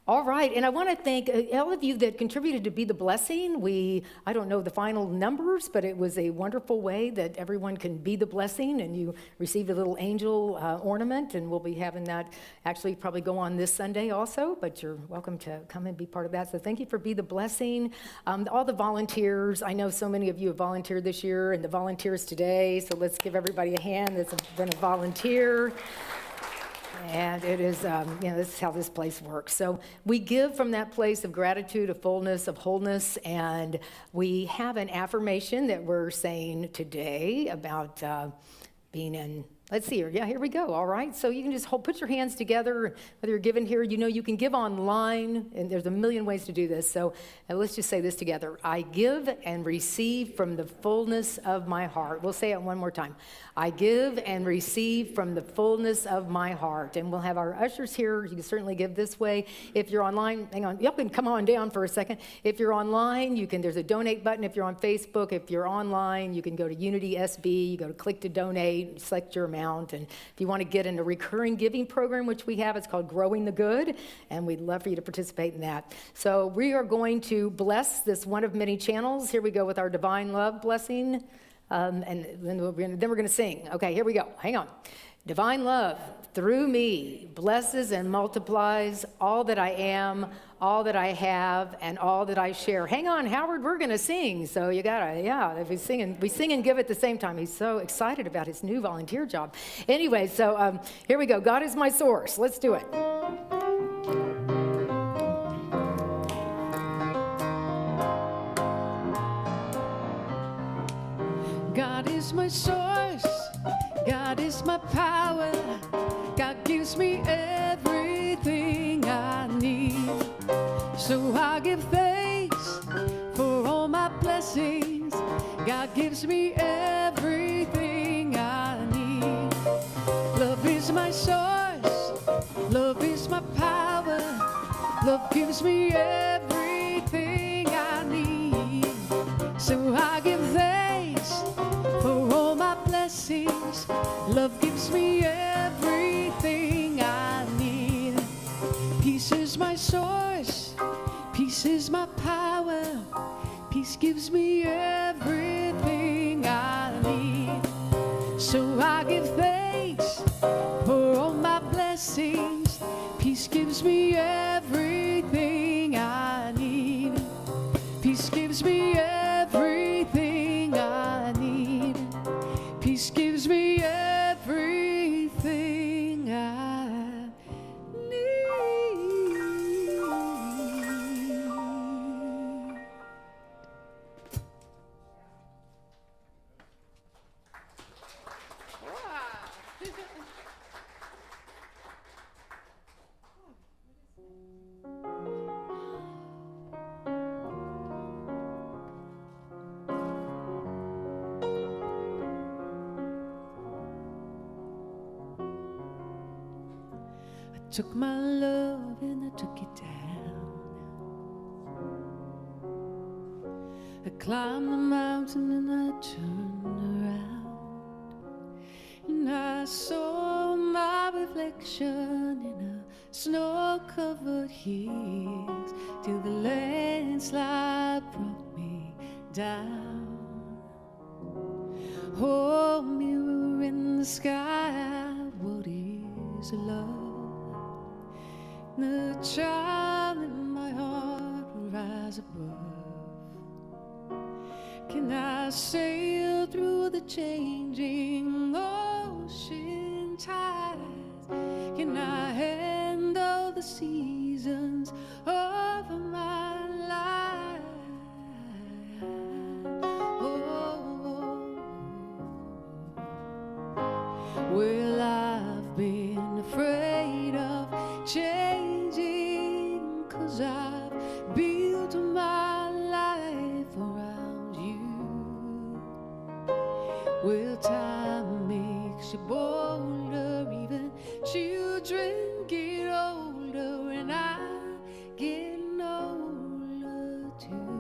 Speaker 4: all right, and I want to thank all of you that contributed to Be the Blessing. I don't know the final numbers, but it was a wonderful way that everyone can be the blessing, and you received a little angel ornament, and we'll be having that actually probably go on this Sunday also, but you're welcome to come and be part of that. So thank you for Be the Blessing. All the volunteers, I know so many of you have volunteered this year, and the volunteers today, so let's give everybody a hand that's been a volunteer. And it is, this is how this place works. So we give from that place of gratitude, of fullness, of wholeness, and we have an affirmation that we're saying today about being in, let's see here. Yeah, here we go. All right. So you can just put your hands together, whether you're giving here, you can give online, and there's a million ways to do this. So let's just say this together. I give and receive from the fullness of my heart. We'll say it one more time. I give and receive from the fullness of my heart. And we'll have our ushers here. You can certainly give this way. If you're online, hang on, you can come on down for a second. If you're online, there's a donate button. If you're on Facebook, if you're online, you can go to UoSB, you go to click to donate, select your amount. And if you want to get in a recurring giving program, which we have, it's called Growing the Good, and we'd love for you to participate in that. So we are going to bless this one of many channels. Here we go with our divine love blessing. And then we're going to sing. Okay, here we go. Hang on. Divine love through me blesses and multiplies all that I am, all that I have, and all that I share. Hang on, Howard, we're going to sing. So you got to, if we sing and give at the same time. He's so excited about his new volunteer job. Anyway, so here we go. God is my source. Let's do it.
Speaker 5: God is my source, God is my power, God gives me everything I need. So I give thanks for all my blessings. God gives me everything I need. Love is my source, love is my power. Love gives me everything I need. So I give thanks for all my blessings. Love gives me everything I need. Peace is my source, peace is my power. Peace gives me everything I need. So I give thanks for all my blessings. Peace gives me everything I need. Peace gives me everything I need. Peace gives me everything I need. Took my love and I took it down. I climbed the mountain and I turned around, and I saw my reflection in a snow-covered hills till the landslide brought me down. Oh, mirror in the sky, what is love? The child in my heart will rise above. Can I sail through the changing ocean tides? Can I handle the seasons of my life? Well, I've been afraid of changing, 'cause I've built my life around you. Well, time makes you bolder, even children get older, and I'm getting older too.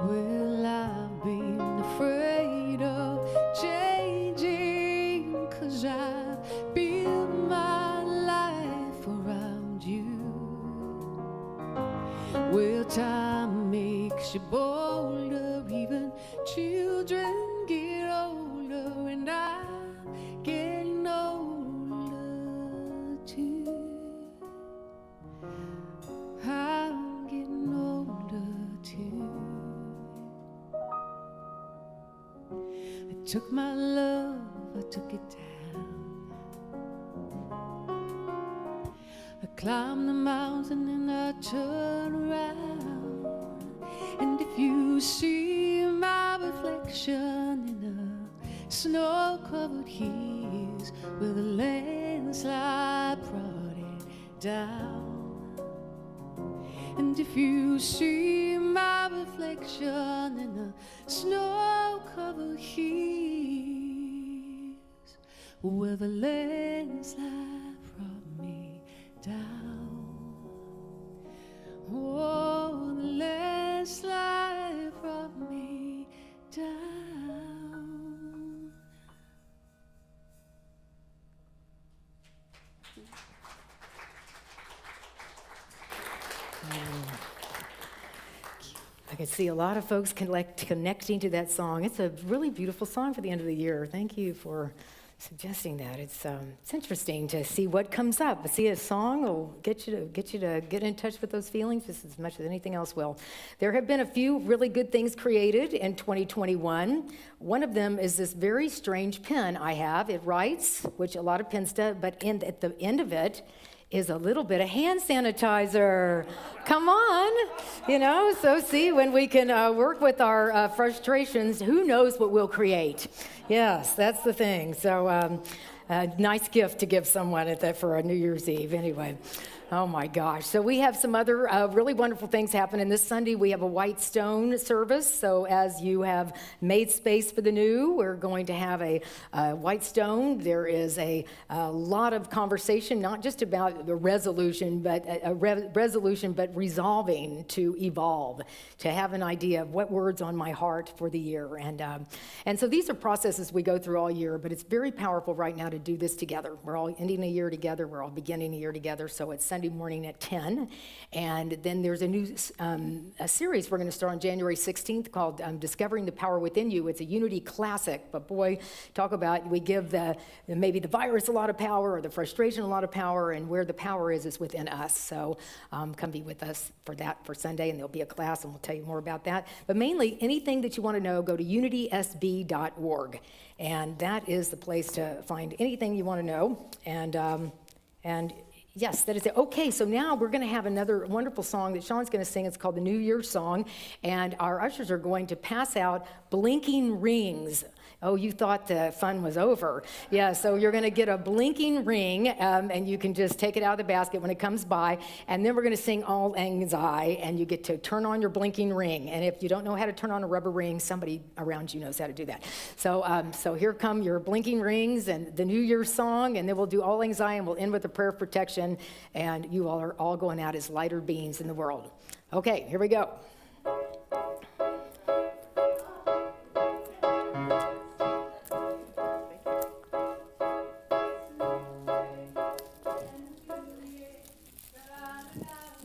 Speaker 5: Well, I've been afraid of changing, 'cause I built my life around you. Well, time makes you bolder, even children get older, and I'm getting older too. I'm getting older too. I took my love, I took it down. I climbed the mountain and I turned around, and if you see my reflection in a snow-covered hills where the landslide brought it down, and if you see my reflection in the snow-covered hills where the landslide brought me down, oh, the landslide brought me down.
Speaker 4: I could see a lot of folks connecting to that song. It's a really beautiful song for the end of the year. Thank you for suggesting that. It's interesting to see what comes up. See, a song will get you to get in touch with those feelings just as much as anything else will. There have been a few really good things created in 2021. One of them is this very strange pen I have. It writes, which a lot of pens do, but at the end of it is a little bit of hand sanitizer. Come on, so see, when we can work with our frustrations, who knows what we'll create? Yes, that's the thing. So a nice gift to give someone for a New Year's Eve anyway. Oh my gosh. So we have some other really wonderful things happening. This Sunday we have a white stone service. So as you have made space for the new, we're going to have a white stone. There is a lot of conversation, not just about the resolution, but but resolving to evolve, to have an idea of what words on my heart for the year. And so these are processes we go through all year, but it's very powerful right now to do this together. We're all ending a year together. We're all beginning a year together. So it's Sunday morning at 10, and then there's a new a series we're going to start on January 16th called Discovering the Power Within You. It's a unity classic, but boy, talk about we give maybe the virus a lot of power or the frustration a lot of power, and where the power is within us. So come be with us for Sunday, and there'll be a class, and we'll tell you more about that. But mainly, anything that you want to know, go to unitysb.org, and that is the place to find anything you want to know. And yes, that is it. Okay, so now we're going to have another wonderful song that Sean's going to sing. It's called the New Year's Song, and our ushers are going to pass out blinking rings. Oh, you thought the fun was over. Yeah, so you're going to get a blinking ring, and you can just take it out of the basket when it comes by, and then we're going to sing All Lang Syne, and you get to turn on your blinking ring. And if you don't know how to turn on a rubber ring, somebody around you knows how to do that. So here come your blinking rings and the New Year's song, and then we'll do All Lang Syne, and we'll end with a prayer of protection, and you all are all going out as lighter beings in the world. Okay, here we go.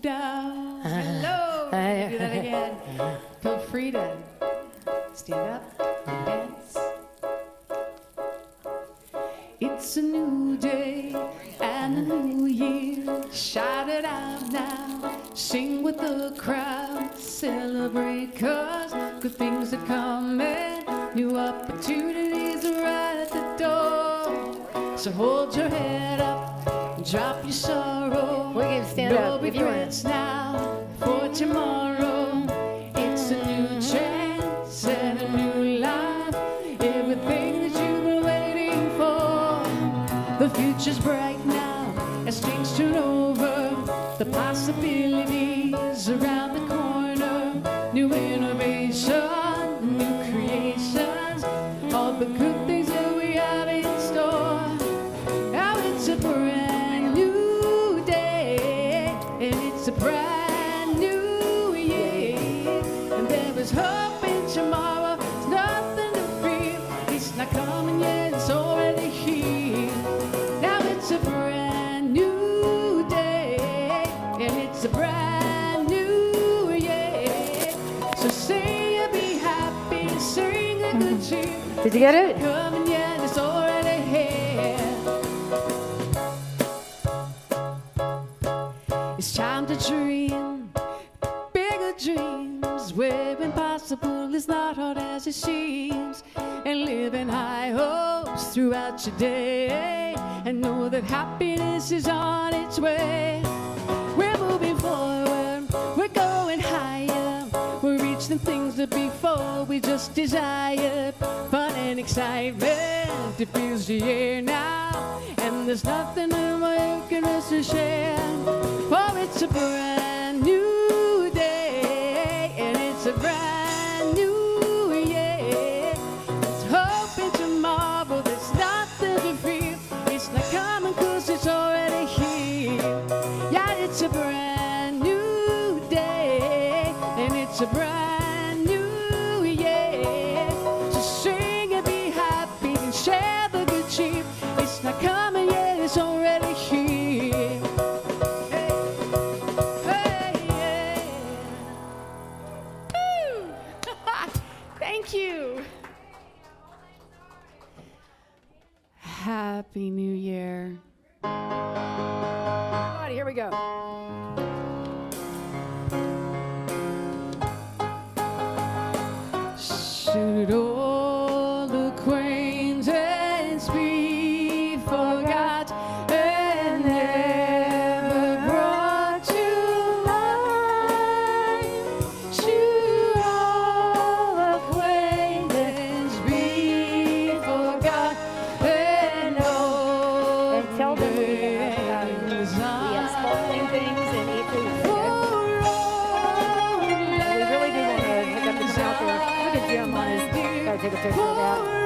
Speaker 5: Down. Hello. Do that again. Feel free to stand up and dance. It's a new day and a new year. Shout it out now. Sing with the crowd. Celebrate, 'cause good things are coming. New opportunities are right at the door. So hold your head up. Drop your sorrow.
Speaker 4: We can stand up if you want.
Speaker 5: Regrets now for tomorrow. It's a new chance and a new life. Everything that you've been waiting for. The future's bright now as things turn over. The possibilities around the corner. New innovation, new creations. All the good things that we have in store. Now it's a brand new day, and it's a brand new year. And there is hope in tomorrow, there's nothing to fear. It's not coming yet, it's already here. Now it's a brand new day, and it's a brand new year. So sing and be happy, sing a good cheer.
Speaker 4: Did you get it?
Speaker 5: It's not coming yet, it's already here. It's time to dream bigger dreams where impossible is not hard as it seems, and live in high hopes throughout your day, and know that happiness is on its way. We're moving forward, we're going higher, we're reaching things that before we just desired. Fun and excitement, it fills the air now, and there's nothing more you can rest assured. For it's a brand new day, and it's a brand new year. There's hope in tomorrow, there's nothing to fear. It's not coming 'cause it's already here. Yeah, it's a brand new day, and it's a brand new year. So sing and be happy and share the good cheer. It's not coming yet, it's already here. Thank you. Happy New Year.
Speaker 4: All right, here we go.
Speaker 5: Should old acquaintance be forgot and never
Speaker 4: particular band.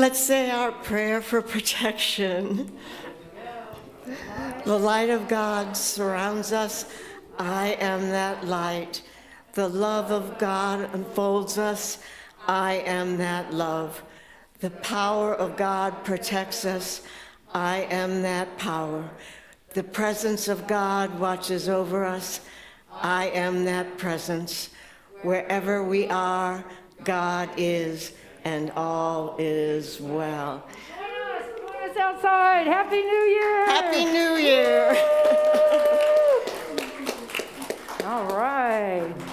Speaker 6: Let's say our prayer for protection. The light of God surrounds us. I am that light. The love of God enfolds us. I am that love. The power of God protects us. I am that power. The presence of God watches over us. I am that presence. Wherever we are, God is, and all is well.
Speaker 4: Join us outside. Happy New Year!
Speaker 6: Happy New Year!
Speaker 4: All right.